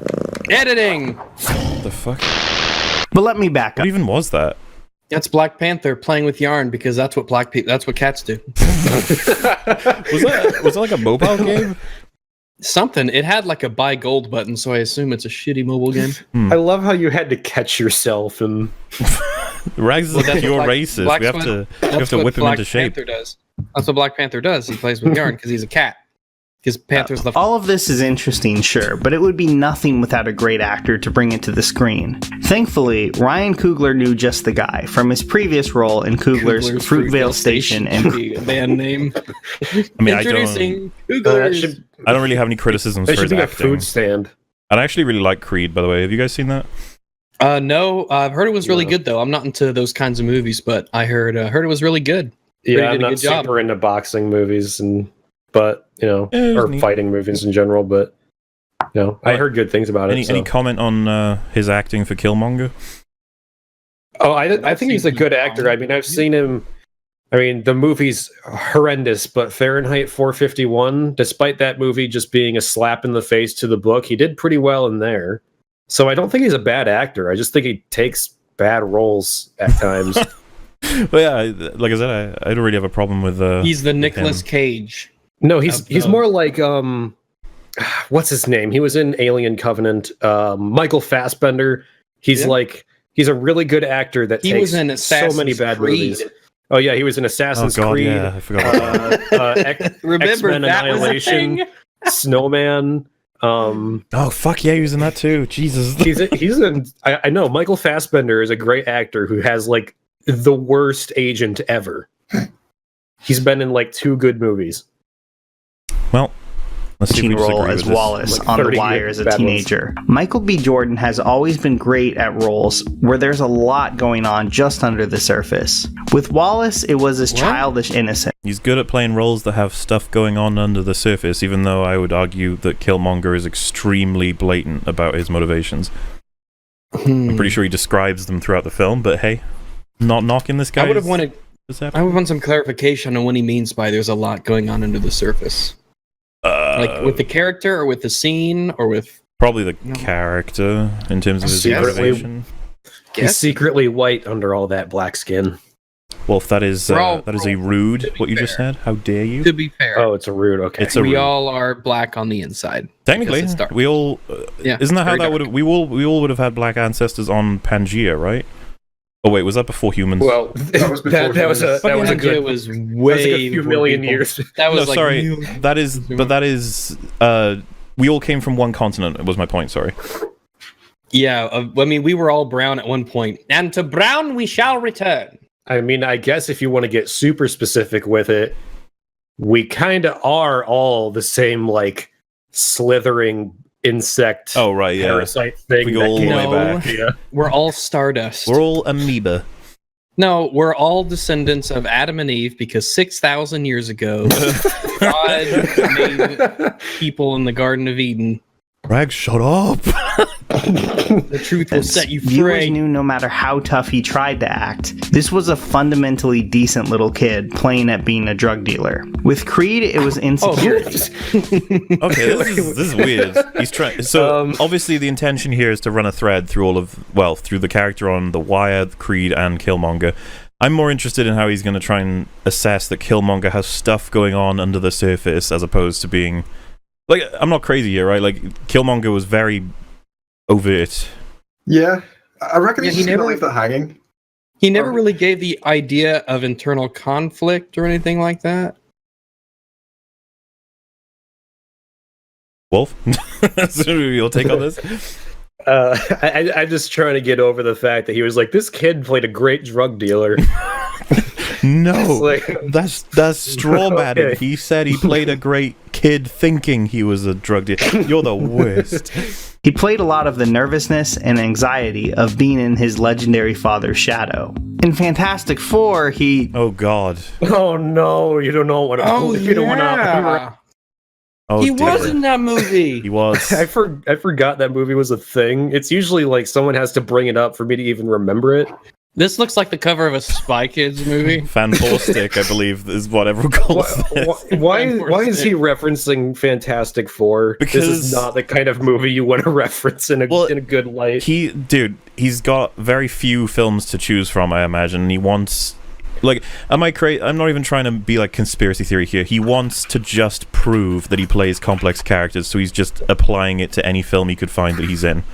Editing. What the fuck? But let me back up. What even was that? That's Black Panther playing with yarn, because that's what that's what cats do. Was that like a mobile game? Something. It had like a buy gold button, so I assume it's a shitty mobile game. I love how you had to catch yourself and. Rags is like pure racist. We have to whip him into shape. Panther does. That's what Black Panther does. He plays with yarn because he's a cat. Because Panther's the. All of this is interesting, sure, but it would be nothing without a great actor to bring it to the screen. Thankfully, Ryan Coogler knew just the guy from his previous role in Coogler's Fruitvale Station and band name. I mean, Introducing Coogler's. I don't really have any criticisms for his acting. There should be a food stand. And I actually really like Creed, by the way. Have you guys seen that? No, I've heard it was really good though. I'm not into those kinds of movies, but I heard it was really good. Yeah, I'm not super into boxing movies but or fighting movies in general. But I heard good things about it. Any comment on his acting for Killmonger? Oh, I think he's a good actor. I mean, I've seen him. I mean, the movie's horrendous, but Fahrenheit 451, despite that movie just being a slap in the face to the book, he did pretty well in there. So I don't think he's a bad actor. I just think he takes bad roles at times. Well, yeah, like I said, I don't really have a problem with. He's the Nicolas Cage. No, he's more like what's his name? He was in Alien Covenant. Michael Fassbender. He's a really good actor that takes so many bad movies. Oh yeah, he was in Assassin's Creed. Yeah, I forgot about that. Remember X-Men that Annihilation, Snowman. Oh fuck yeah, he was in that too. Jesus. He's in. I know Michael Fassbender is a great actor who has like the worst agent ever. He's been in like 2 good movies. Well, let's see if we role disagree as with Wallace Like on The 30 Wire as a bad teenager. Michael B. Jordan has always been great at roles where there's a lot going on just under the surface. With Wallace, it was his childish innocence. He's good at playing roles that have stuff going on under the surface, even though I would argue that Killmonger is extremely blatant about his motivations. I'm pretty sure he describes them throughout the film, but hey, not knocking this guy. I would want some clarification on what he means by there's a lot going on under the surface. Like with the character or with the scene or with... Probably the character in terms of his motivation. He's secretly white under all that black skin. Well, if that is a rude, what you just said. How dare you? To be fair. Oh, it's a rude. Okay. We all are black on the inside. Technically, we all... isn't that how that would have... We all would have had black ancestors on Pangea, right? Oh wait, was that before humans? Well, that was before humans. That was a good... It was way... a few million years. That was that is... we all came from one continent, was my point, sorry. Yeah, I mean, we were all brown at one point. And to brown we shall return. I mean, I guess if you want to get super specific with it, we kind of are all the same, like, slithering insect parasite thing. We go all the way back. Yeah. We're all stardust. We're all amoeba. No, we're all descendants of Adam and Eve because 6,000 years ago, God made people in the Garden of Eden. Rag, shut up! The truth will set you free. Viewers knew no matter how tough he tried to act, this was a fundamentally decent little kid playing at being a drug dealer. With Creed, it was insecurity. Okay, this is weird. He's trying. So obviously, the intention here is to run a thread through through the character on The Wire, Creed, and Killmonger. I'm more interested in how he's going to try and assess that Killmonger has stuff going on under the surface, as opposed to being. Like, I'm not crazy here, right? Like, Killmonger was very overt. Yeah, I reckon he's just going to leave that hanging. He never really gave the idea of internal conflict or anything like that. Wolf, you'll take on this. I'm just trying to get over the fact that he was like, this kid played a great drug dealer. No, like, that's straw matting. Okay. He said he played a great kid thinking he was a drug dealer. You're the worst. He played a lot of the nervousness and anxiety of being in his legendary father's shadow. In Fantastic Four, he... Oh God. Oh no, you don't know what. You don't want to. Oh, He dear. was in that movie. He was. I forgot that movie was a thing. It's usually like someone has to bring it up for me to even remember it. This looks like the cover of a Spy Kids movie. Fantastic, I believe, is what everyone calls this. Why is he referencing Fantastic Four? This Because- is not the kind of movie you want to reference in a good light. He's got very few films to choose from, I imagine. He wants... Like, am I crazy? I'm not even trying to be like conspiracy theory here. He wants to just prove that he plays complex characters, so he's just applying it to any film he could find that he's in.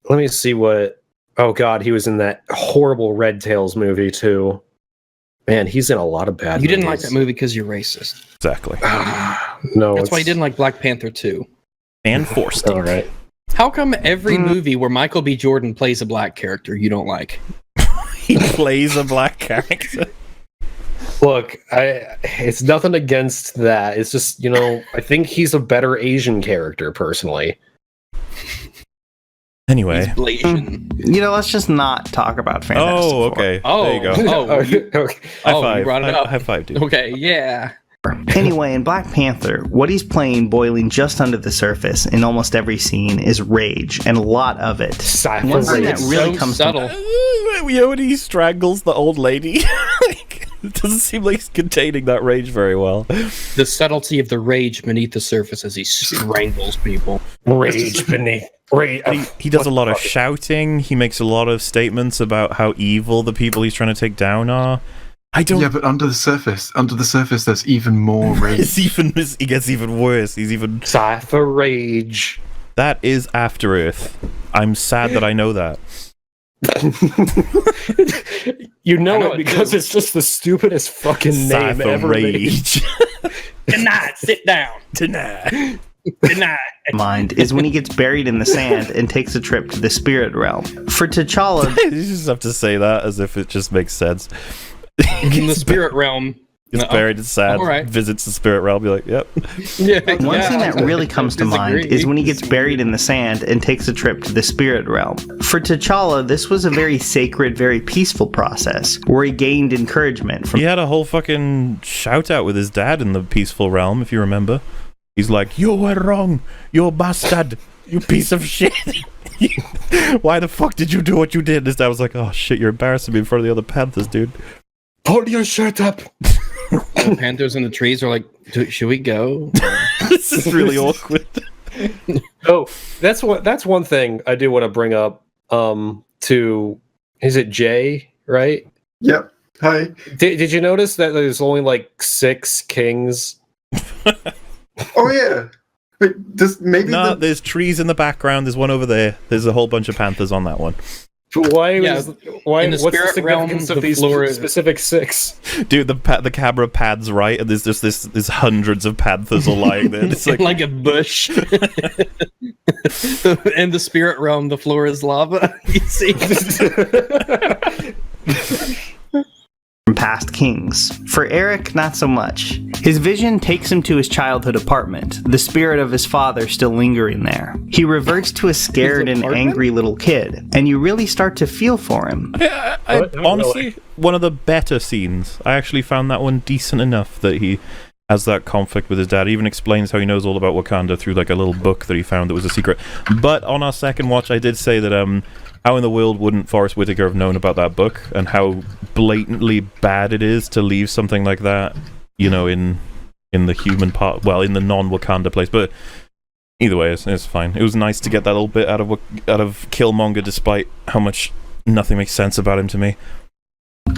Let me see what... Oh god, he was in that horrible Red Tails movie too. Man, he's in a lot of bad You movies. didn't like that movie because you're racist. Exactly. No, That's why you didn't like Black Panther 2. And forced. All right. How come every movie where Michael B. Jordan plays a black character you don't like? He plays a black character. Look, it's nothing against that. It's just, I think he's a better Asian character, personally. Anyway. He's Blasian. let's just not talk about Fantastic Oh, Four. okay. Oh, there you go. okay. High five. You brought it up. High five, dude. Okay, yeah. Anyway, in Black Panther, what he's playing boiling just under the surface in almost every scene is rage, and a lot of it. One thing that really comes subtle. When he strangles the old lady. It doesn't seem like he's containing that rage very well. The subtlety of the rage beneath the surface as he strangles people. Rage beneath. He does a lot of shouting. He makes a lot of statements about how evil the people he's trying to take down are. Yeah, but under the surface, there's even more rage. He gets even worse. He's even... Cypher rage. That is After Earth. I'm sad that I know that. You know know it it because too. it's just the stupidest fucking name Cypher ever made. Rage. Tonight, sit down. Tonight. Tonight. mind is when he gets buried in the sand and takes a trip to the spirit realm. For T'Challa, You just have to say that as if it just makes sense. In the spirit realm. Gets buried in sand, all right. visits the spirit realm, be like, yep. Yeah, one thing that really comes to mind Disagree. is when he gets buried in the sand and takes a trip to the spirit realm. For T'Challa, this was a very sacred, very peaceful process where he gained encouragement from He had a whole fucking shout out with his dad in the peaceful realm, if you remember. He's like, you were wrong, you bastard, you piece of shit. Why the fuck did you do what you did? His dad was like, oh shit, you're embarrassing me in front of the other Panthers, dude. Hold your shirt up. The Panthers in the trees are like, should we go? This is really awkward. Oh, that's one thing I do want to bring up. To is it Jay, right? Yep. Hi. Did you notice that there's only like 6 kings? Oh yeah. Wait, does maybe No, there's trees in the background. There's one over there. There's a whole bunch of Panthers on that one. Why? Yeah, Why? in the What's the spirit realm, significance the of these floor is- specific 6? Dude, the camera pads right, and there's just there's hundreds of Panthers all lying there. It's like, like a bush. In the spirit realm, the floor is lava. You see? from past kings. For Eric, not so much. His vision takes him to his childhood apartment, the spirit of his father still lingering there. He reverts to a scared and apartment? angry little kid, and you really start to feel for him. honestly, one of the better scenes. I actually found that one decent enough that he has that conflict with his dad. He even explains how he knows all about Wakanda through like a little book that he found that was a secret. But on our second watch, I did say that how in the world wouldn't Forrest Whitaker have known about that book, and how blatantly bad it is to leave something like that, you know, in the human part, well, in the non-Wakanda place. But either way, it's fine. It was nice to get that little bit out of Killmonger, despite how much nothing makes sense about him to me.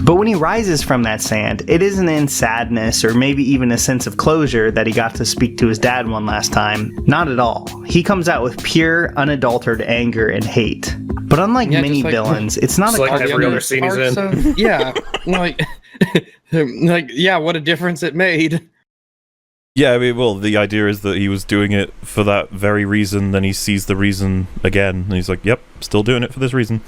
But when he rises from that sand, it isn't in sadness or maybe even a sense of closure that he got to speak to his dad one last time. Not at all. He comes out with pure, unadulterated anger and hate. But unlike many villains, it's not like every other scene he's in. Yeah, like, what a difference it made. Yeah, I mean, well, the idea is that he was doing it for that very reason, then he sees the reason again, and he's like, yep, still doing it for this reason.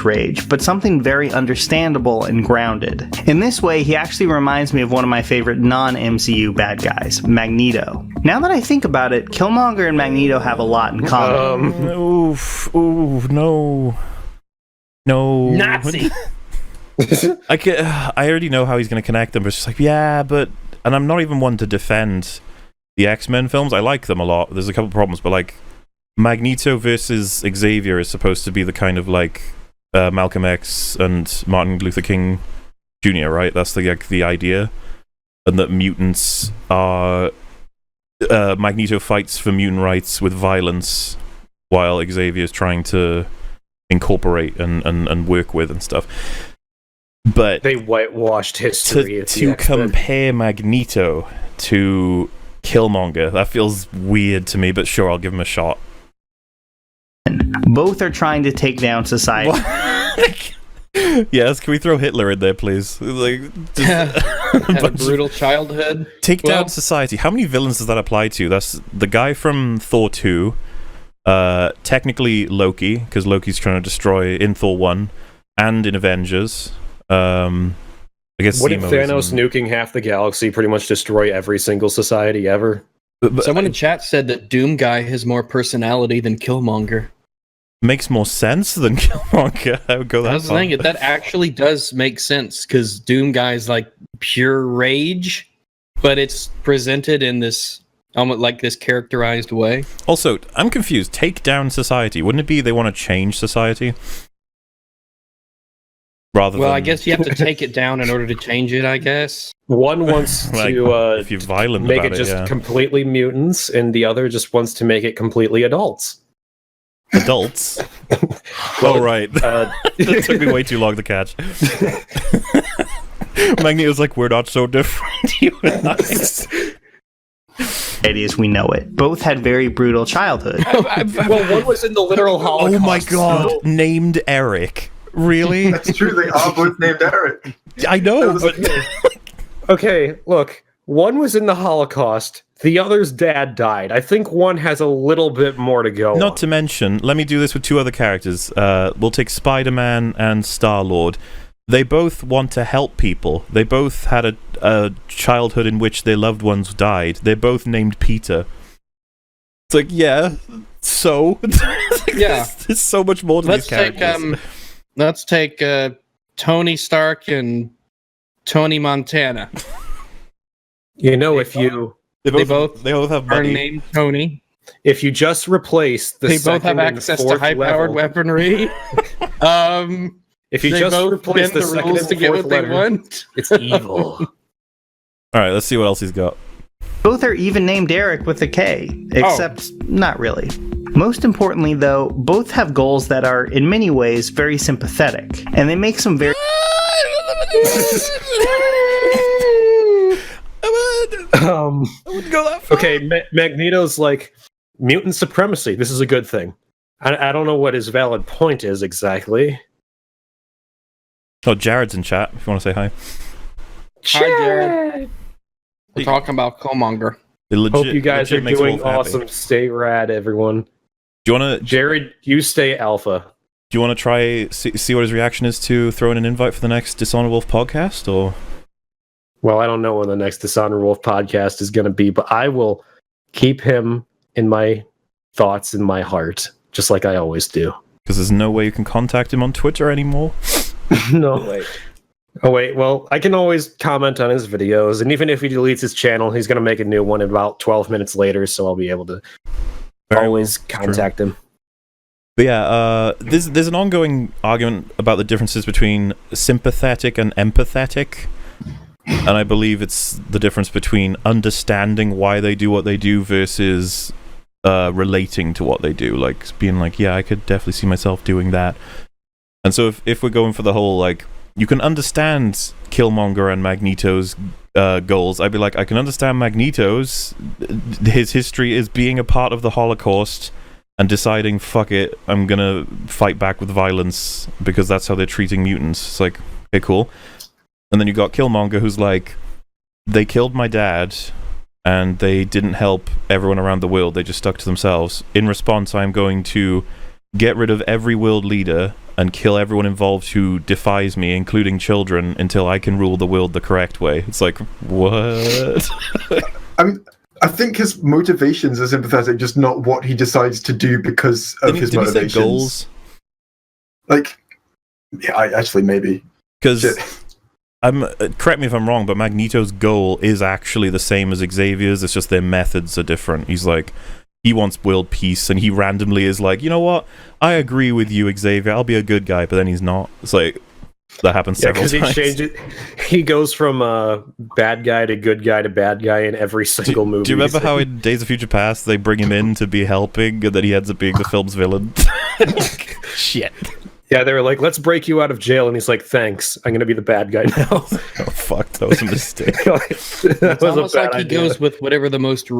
Rage, but something very understandable and grounded. In this way, he actually reminds me of one of my favorite non-MCU bad guys, Magneto. Now that I think about it, Killmonger and Magneto have a lot in common. No. Nazi! I already know how he's going to connect them, but it's just like, yeah, but... And I'm not even one to defend the X-Men films. I like them a lot. There's a couple problems, but like Magneto versus Xavier is supposed to be the kind of like Malcolm X and Martin Luther King Jr., right? That's the idea. And that mutants are... Magneto fights for mutant rights with violence while Xavier is trying to incorporate and work with and stuff. But they whitewashed history. To compare Magneto to Killmonger, that feels weird to me, but sure, I'll give him a shot. Both are trying to take down society. Yes, can we throw Hitler in there, please? Like, a brutal childhood. Take down society. How many villains does that apply to? That's the guy from Thor 2, technically Loki, because Loki's trying to destroy in Thor 1, and in Avengers. I guess what if Thanos nuking half the galaxy pretty much destroy every single society ever? But someone in chat said that Doom Guy has more personality than Killmonger. Makes more sense than Killmonger. I would go that far. I was saying that actually does make sense, because Doom Guy is like pure rage, but it's presented in this almost like this characterized way. Also, I'm confused. Take down society. Wouldn't it be they want to change society? I guess you have to take it down in order to change it, I guess. One wants like, to if you're violent make about it just yeah. completely mutants, and the other just wants to make it completely adults. Adults? Well, right. That took me way too long to catch. Magneto's like, we're not so different, you and I. As we know it. Both had very brutal childhood. Well, one was in the literal Holocaust. Oh my god, named Eric. Really? That's true, they are both named Eric. I know, but... Okay, look. One was in the Holocaust. The other's dad died. I think one has a little bit more to go Not on. to mention, let me do this with two other characters. We'll take Spider-Man and Star-Lord. They both want to help people. They both had a childhood in which their loved ones died. They're both named Peter. It's like, yeah, so? Yeah. There's so much more to these characters. Let's take Tony Stark and Tony Montana. You know, if you... They both have are money. named Tony. If you just replace the they both have second and access to fourth high-powered level, weaponry. if you they just both replace bend the the second rules and to get fourth what they letter, want, it's evil. All right, let's see what else he's got. Both are even named Eric with a K, except not really. Most importantly, though, both have goals that are, in many ways, very sympathetic, and they make some very... I wouldn't go that far. Okay, Magneto's like, mutant supremacy, this is a good thing. I don't know what his valid point is exactly. Oh, Jared's in chat, if you want to say hi. Hi, Jared. We're talking about Killmonger. Hope you guys are doing awesome. Happy. Stay rad, everyone. Do you want to... Jared, you stay alpha. Do you want to try, see what his reaction is to throwing an invite for the next Dishonor Wolf podcast, or... Well, I don't know when the next Dishonor Wolf podcast is going to be, but I will keep him in my thoughts in my heart, just like I always do. Because there's no way you can contact him on Twitter anymore? No way. Oh, wait. Well, I can always comment on his videos, and even if he deletes his channel, he's going to make a new one about 12 minutes later, so I'll be able to always contact him. But yeah, there's an ongoing argument about the differences between sympathetic and empathetic. And I believe it's the difference between understanding why they do what they do versus relating to what they do. Like, being like, yeah, I could definitely see myself doing that. And so if we're going for the whole, like, you can understand Killmonger and Magneto's goals. I'd be like, I can understand Magneto's. His history is being a part of the Holocaust and deciding, fuck it, I'm gonna fight back with violence because that's how they're treating mutants. It's like, okay, cool. And then you got Killmonger, who's like, they killed my dad and they didn't help everyone around the world. They just stuck to themselves. In response, I'm going to get rid of every world leader and kill everyone involved who defies me, including children, until I can rule the world the correct way. It's like, what? I mean, I think his motivations are sympathetic, just not what he decides to do because of his motivations. Did he say goals? Like, yeah, actually maybe. Because correct me if I'm wrong, but Magneto's goal is actually the same as Xavier's. It's just their methods are different. He's like, he wants world peace, and he randomly is like, you know what? I agree with you, Xavier. I'll be a good guy, but then he's not. It's like, that happens several times. He goes from bad guy to good guy to bad guy in every single movie. Do you remember how in Days of Future Past they bring him in to be helping, and then he ends up being the film's villain? Shit. Yeah, they were like, let's break you out of jail, and he's like, thanks, I'm going to be the bad guy now. Oh, fuck, that was a mistake. It's almost like he goes with whatever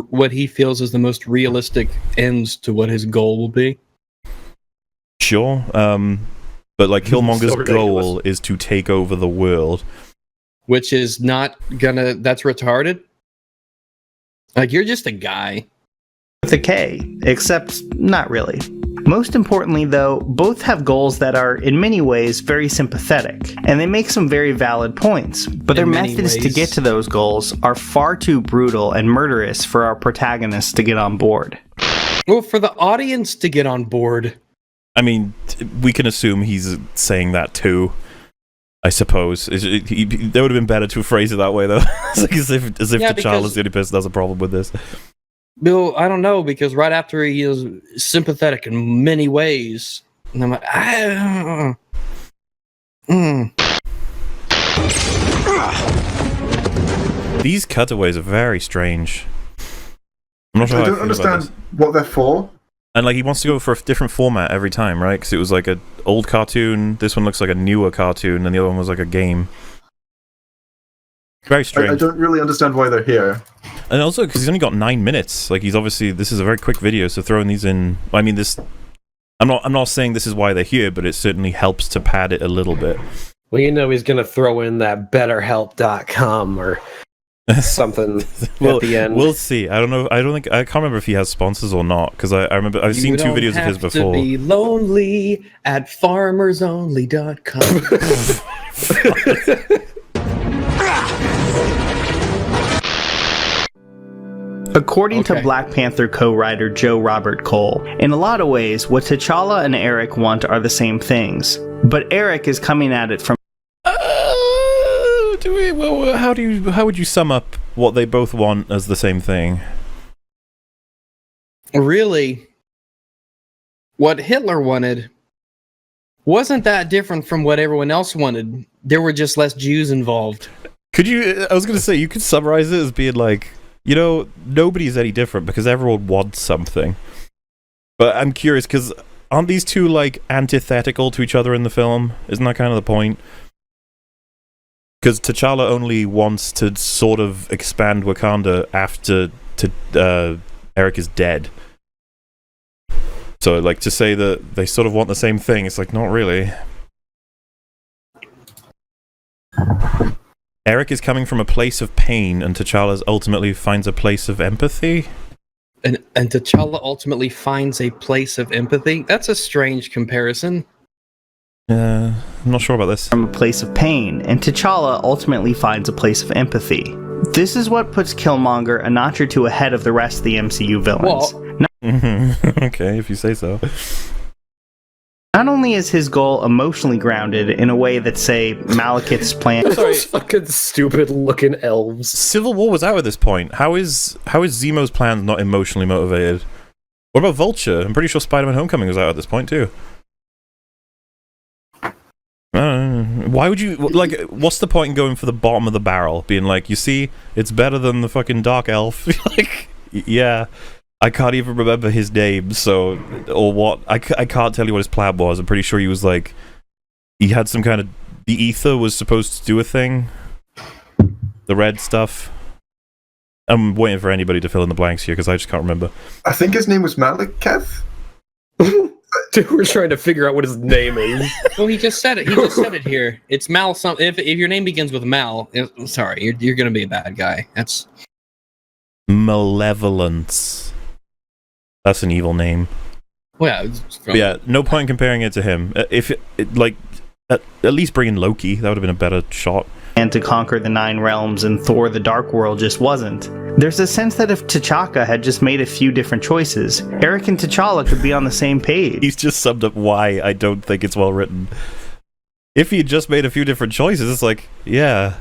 what he feels is the most realistic ends to what his goal will be. Sure, but like Killmonger's goal is to take over the world. Which is not gonna, that's retarded. Like, you're just a guy. With a K, except not really. Most importantly, though, both have goals that are, in many ways, very sympathetic, and they make some very valid points, but their methods to get to those goals are far too brutal and murderous for our protagonists to get on board. Well, for the audience to get on board. I mean, we can assume he's saying that too, I suppose. That would have been better to phrase it that way, though. It's like as if T'Challa's the only person that has a problem with this. Bill, I don't know, because right after he is sympathetic in many ways, and I'm like, These cutaways are very strange. I'm not sure I don't understand what they're for. And like, he wants to go for a different format every time, right? Because it was like an old cartoon. This one looks like a newer cartoon, and the other one was like a game. Very strange. I don't really understand why they're here. And also, because he's only got 9 minutes. Like, he's obviously, this is a very quick video, so throwing these in, I mean, this, I'm not saying this is why they're here, but it certainly helps to pad it a little bit. Well, you know, he's gonna throw in that BetterHelp.com or something at the end. We'll see. I can't remember if he has sponsors or not, because I remember I've seen 2 videos of his before. You don't have to be lonely at farmersonly.com. According to Black Panther co-writer Joe Robert Cole, in a lot of ways, what T'Challa and Eric want are the same things, but Eric is coming at it from. How would you sum up what they both want as the same thing? Really, what Hitler wanted wasn't that different from what everyone else wanted. There were just less Jews involved. I was going to say, you could summarize it as being like, you know, nobody's any different because everyone wants something. But I'm curious, because aren't these two, like, antithetical to each other in the film? Isn't that kind of the point? Because T'Challa only wants to sort of expand Wakanda after Eric is dead. So, like, to say that they sort of want the same thing, it's like, not really. Eric is coming from a place of pain, and T'Challa ultimately finds a place of empathy? And T'Challa ultimately finds a place of empathy? That's a strange comparison. I'm not sure about this. From a place of pain, and T'Challa ultimately finds a place of empathy. This is what puts Killmonger a notch or two ahead of the rest of the MCU villains. Okay, if you say so. Not only is his goal emotionally grounded in a way that, say, Malekith's plan... Those fucking stupid-looking elves. Civil War was out at this point. How is Zemo's plan not emotionally motivated? What about Vulture? I'm pretty sure Spider-Man Homecoming was out at this point, too. Why would you... Like, what's the point in going for the bottom of the barrel? Being like, you see, it's better than the fucking Dark Elf. Like, yeah... I can't even remember his name, so, or what, I can't tell you what his plan was. I'm pretty sure he was like, he had some kind of the ether was supposed to do a thing. The red stuff. I'm waiting for anybody to fill in the blanks here because I just can't remember. I think his name was Malekith. Dude, we're trying to figure out what his name is. Well, he just said it. He just said it here. It's Mal. If your name begins with Mal, sorry, you're gonna be a bad guy. That's Malevolence. That's an evil name. well, Yeah, no point comparing it to him. If at least bring in Loki, that would have been a better shot. And to conquer the 9 realms, and Thor the Dark World just wasn't. There's a sense that if T'Chaka had just made a few different choices, Eric and T'Challa could be on the same page. He's just summed up why I don't think it's well written. If he had just made a few different choices, it's like, yeah,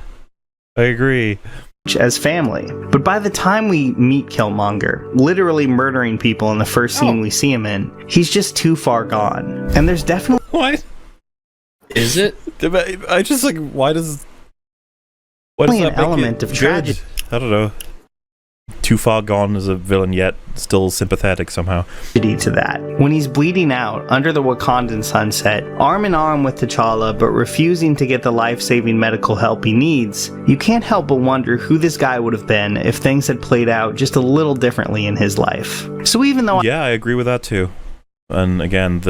I agree. As family. But by the time we meet Killmonger, literally murdering people in the first scene we see him in, he's just too far gone. And there's definitely What? is it? I just like, why does an that make element it of tragedy good? I don't know. Too far gone as a villain, yet still sympathetic somehow. to that. When he's bleeding out under the Wakandan sunset, arm in arm with T'Challa but refusing to get the life-saving medical help he needs, you can't help but wonder who this guy would have been if things had played out just a little differently in his life. So even though Yeah, I agree with that too. And again,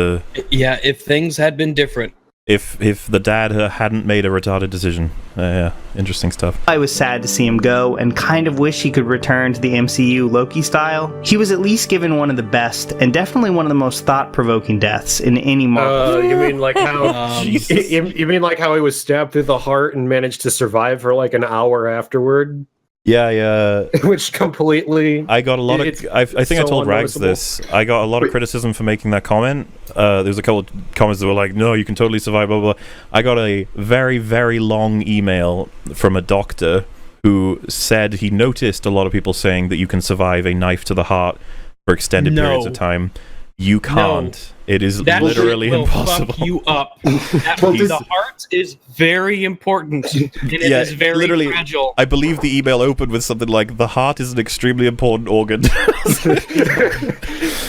Yeah, if things had been different. if the dad hadn't made a retarded decision, yeah, interesting stuff. I was sad to see him go and kind of wish he could return to the MCU Loki style, he was at least given one of the best and definitely one of the most thought-provoking deaths in any Marvel. You mean like how you mean like how he was stabbed through the heart and managed to survive for like an hour afterward? Yeah. Which completely... I got a lot of... I think I so told Rags unnoticeable. this. I got a lot of criticism for making that comment. There's a couple of comments that were like, no, you can totally survive, blah, blah, blah. I got a very, very long email from a doctor who said he noticed a lot of people saying that you can survive a knife to the heart for extended periods of time. You can't. It is That literally shit will impossible. Fuck you up. Well, The heart is very important, and it is very literally, fragile. I believe the email opened with something like, the heart is an extremely important organ.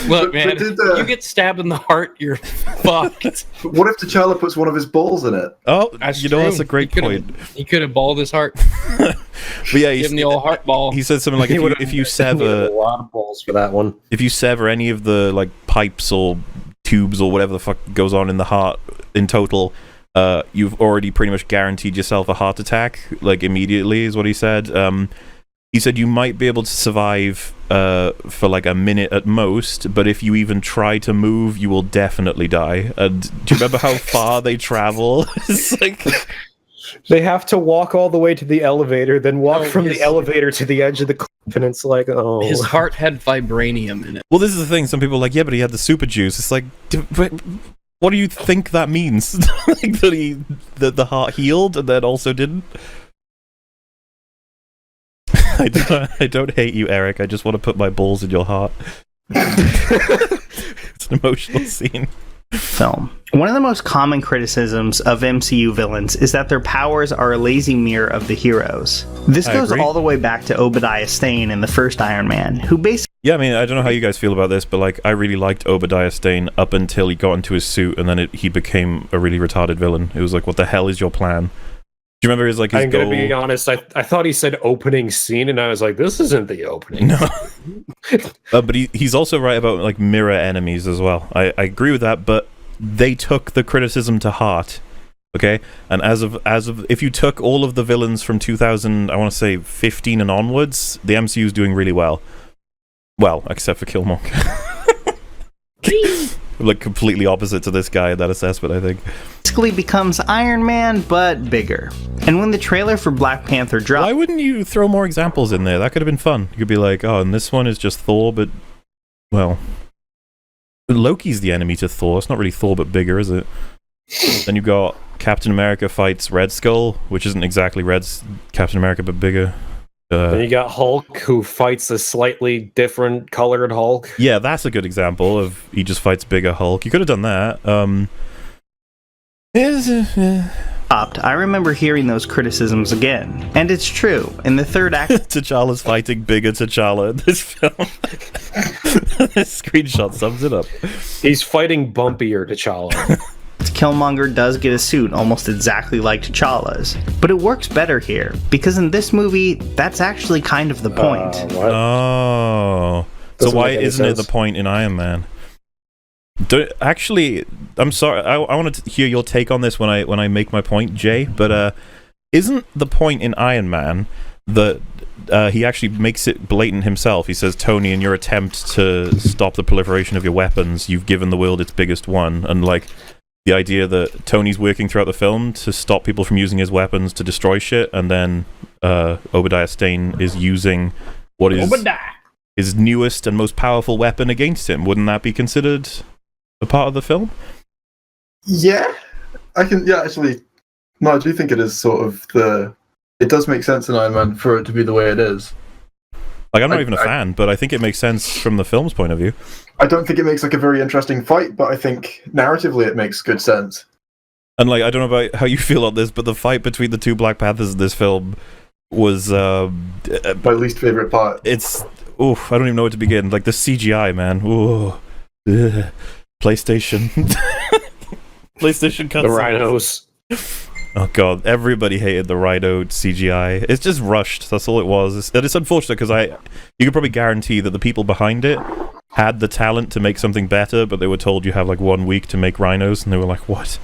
Look, man, did, you get stabbed in the heart, you're fucked. What if T'Challa puts one of his balls in it? Oh, That's you know, true. that's a great He point. He could have balled his heart. But yeah, Give him the old heart ball. he said something like, if you a sever lot of balls for that one. if you sever any of the like pipes or tubes or whatever the fuck goes on in the heart in total, you've already pretty much guaranteed yourself a heart attack, like immediately, is what he said. He said you might be able to survive for like a minute at most, but if you even try to move, you will definitely die. And do you remember how far they travel? It's like... They have to walk all the way to the elevator, then walk No, from his- the elevator to the edge of the cliff, and it's like, oh. His heart had vibranium in it. Well, this is the thing. Some people are like, yeah, but he had the super juice. It's like, what do you think that means? Like that the heart healed and then also didn't? I don't hate you, Eric. I just want to put my balls in your heart. It's an emotional scene. Film. One of the most common criticisms of MCU villains is that their powers are a lazy mirror of the heroes. This I goes agree. all the way back to Obadiah Stane in the first Iron Man, who basically Yeah, I mean, I don't know how you guys feel about this, but like, I really liked Obadiah Stane up until he got into his suit, and then he became a really retarded villain. It was like, what the hell is your plan? Do you remember his like his I'm goal? gonna be honest, I thought he said opening scene, and I was like, this isn't the opening. No. But he's also right about like mirror enemies as well. I agree with that, but they took the criticism to heart. Okay? And as of if you took all of the villains from 2000, I want to say 15 and onwards, the MCU is doing really well. Well, except for Killmonger. Like completely opposite to this guy in that assessment, I think. becomes Iron Man, but bigger. And when the trailer for Black Panther Why dropped, wouldn't you throw more examples in there? That could have been fun. You could be like, oh, and this one is just Thor, but well, Loki's the enemy to Thor. It's not really Thor, but bigger, is it? Then you got Captain America fights Red Skull, which isn't exactly Captain America, but bigger. Then you got Hulk, who fights a slightly different colored Hulk. Yeah, that's a good example of he just fights bigger Hulk. You could have done that. I remember hearing those criticisms again. And it's true. In the third act, T'Challa's fighting bigger T'Challa in this film. This screenshot sums it up. He's fighting bumpier T'Challa. Killmonger does get a suit almost exactly like T'Challa's, but it works better here, because in this movie, that's actually kind of the point. What? Oh. So why isn't it the point in Iron Man? Actually, I'm sorry. I want to hear your take on this when I make my point, Jay. But isn't the point in Iron Man that he actually makes it blatant himself? He says, "Tony, in your attempt to stop the proliferation of your weapons, you've given the world its biggest one." And like the idea that Tony's working throughout the film to stop people from using his weapons to destroy shit, and then Obadiah Stane is using what is his newest and most powerful weapon against him. Wouldn't that be considered a part of the film? Yeah, I can. Yeah, actually, no, I do think it is sort of the. It does make sense in Iron Man for it to be the way it is. Like, I'm not even a fan, but I think it makes sense from the film's point of view. I don't think it makes like a very interesting fight, but I think narratively it makes good sense. And like, I don't know about how you feel on this, but the fight between the two Black Panthers in this film was My least favorite part. It's I don't even know where to begin. Like the CGI, man. Ooh, PlayStation. PlayStation cuts. The rhinos. Oh god, everybody hated the Rhino CGI. It's just rushed. That's all it was. And it's unfortunate because you could probably guarantee that the people behind it had the talent to make something better, but they were told you have like 1 week to make rhinos, and they were like, "What?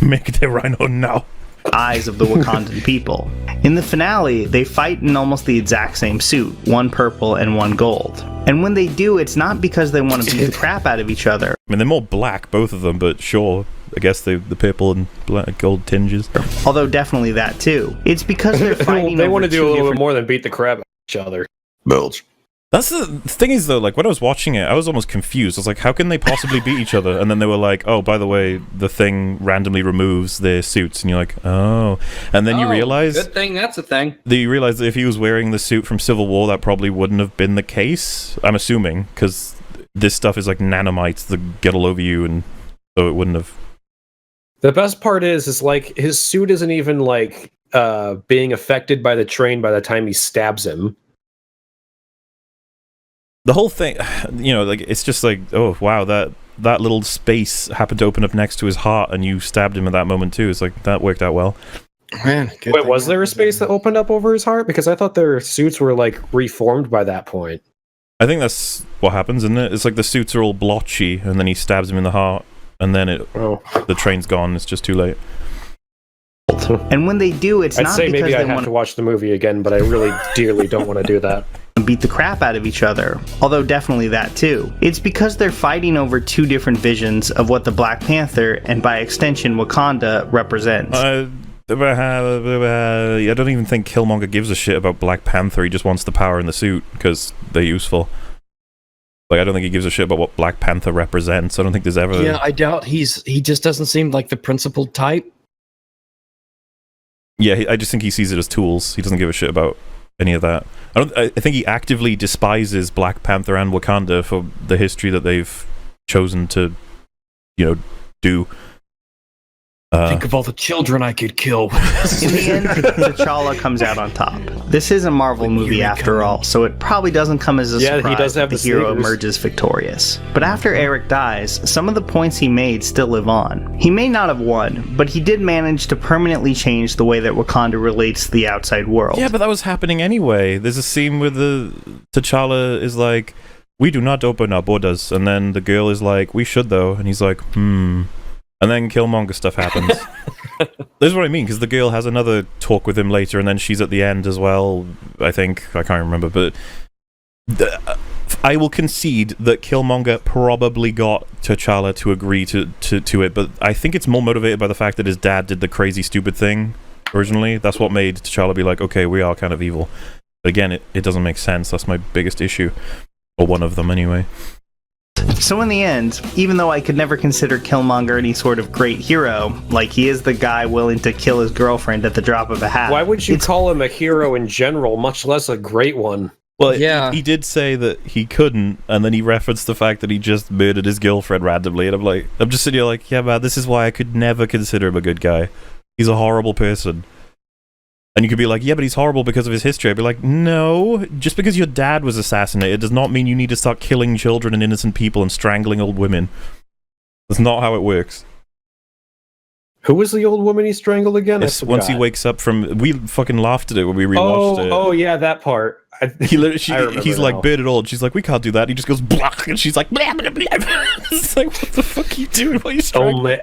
Make the rhino now." Eyes of the Wakandan people. In the finale, they fight in almost the exact same suit, one purple and one gold. And when they do, it's not because they want to beat the crap out of each other. I mean, they're more black, both of them, but sure, I guess the purple and black, gold tinges. Although definitely that too. It's because they're fighting. They want to do a little bit more than beat the crap out of each other. Bilge. That's the thing is though, like when I was watching it, I was almost confused. I was like, how can they possibly beat each other? And then they were like, oh, by the way, the thing randomly removes their suits, and you're like, oh. And then you realize, good thing that's a thing. You realize that if he was wearing the suit from Civil War, that probably wouldn't have been the case. I'm assuming because this stuff is like nanomites that get all over you, and so it wouldn't have. The best part is like his suit isn't even like being affected by the train by the time he stabs him. The whole thing, you know, like it's just like, oh wow, that little space happened to open up next to his heart, and you stabbed him at that moment too. It's like that worked out well. Man, wait, was there a space that opened up over his heart? Because I thought their suits were like reformed by that point. I think that's what happens, isn't it? It's like the suits are all blotchy, and then he stabs him in the heart, and then the train's gone. It's just too late. And when they do, it's I'd not say because maybe they I have to watch the movie again, but I really dearly don't want to do that. Beat the crap out of each other, although definitely that too. It's because they're fighting over two different visions of what the Black Panther, and by extension Wakanda, represents. I don't even think Killmonger gives a shit about Black Panther. He just wants the power in the suit because they're useful. Like, I don't think he gives a shit about what Black Panther represents. I don't think there's ever... Yeah, I doubt he just doesn't seem like the principled type. Yeah, I just think he sees it as tools. He doesn't give a shit about any of that. I think he actively despises Black Panther and Wakanda for the history that they've chosen to, do. Think of all the children I could kill. In the end, T'Challa comes out on top. This is a Marvel movie after all, so it probably doesn't come as a surprise he does have that the hero emerges victorious. But after Eric dies, some of the points he made still live on. He may not have won, but he did manage to permanently change the way that Wakanda relates to the outside world. Yeah, but that was happening anyway. There's a scene where T'Challa is like, we do not open our borders, and then the girl is like, we should though, and he's like, And then Killmonger stuff happens. This is what I mean, because the girl has another talk with him later, and then she's at the end as well, I think. I can't remember, but... I will concede that Killmonger probably got T'Challa to agree to it, but I think it's more motivated by the fact that his dad did the crazy, stupid thing originally. That's what made T'Challa be like, okay, we are kind of evil. But again, it doesn't make sense. That's my biggest issue. Or one of them, anyway. So in the end, even though I could never consider Killmonger any sort of great hero, like he is the guy willing to kill his girlfriend at the drop of a hat. Why would you call him a hero in general, much less a great one? Well, yeah. He did say that he couldn't, and then he referenced the fact that he just murdered his girlfriend randomly, and I'm just sitting here like, yeah, man, this is why I could never consider him a good guy. He's a horrible person. And you could be like, yeah, but he's horrible because of his history. I'd be like, no, just because your dad was assassinated does not mean you need to start killing children and innocent people and strangling old women. That's not how it works. Who was the old woman he strangled again? It's once he wakes up from... We fucking laughed at it when we rewatched it. Oh, yeah, that part. He's like, bit it all. She's like, we can't do that. He just goes, blah, and she's like, blah, blah, blah. It's like, what the fuck are you doing? Why are you strangling?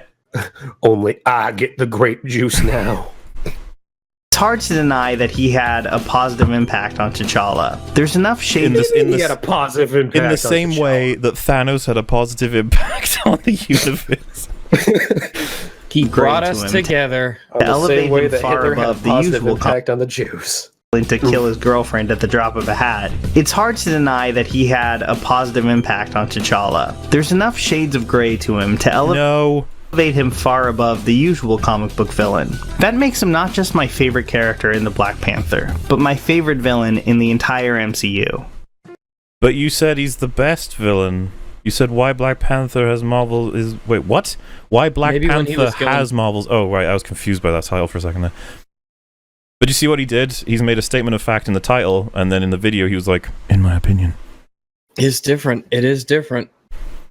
Only I get the grape juice now. It's hard to deny that he had a positive impact on T'Challa. There's enough shade he had a positive impact in the same way that Thanos had a positive impact on the universe. He brought us together. The elevate same way him that far Hitler had a above the positive usual impact on the Jews. To kill his girlfriend at the drop of a hat. It's hard to deny that he had a positive impact on T'Challa. There's enough shades of gray to him to elevate him far above the usual comic book villain. That makes him not just my favorite character in the Black Panther, but my favorite villain in the entire MCU. But you said he's the best villain. You said why Black Panther has Marvel is... Wait, what? Why Black Panther has Marvel's... Oh, right, I was confused by that title for a second there. But you see what he did? He's made a statement of fact in the title, and then in the video he was like, in my opinion. It's different. It is different.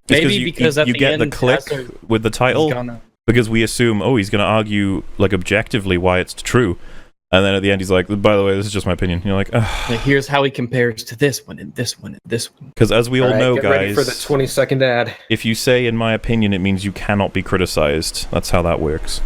Maybe because at you the get end, the click with the title, because we assume, he's going to argue like objectively why it's true. And then at the end he's like, by the way, this is just my opinion. You're like, ugh. Here's how he compares to this one and this one and this one. Because as we all know, get guys, ready for the 20-second ad. If you say in my opinion, it means you cannot be criticized. That's how that works.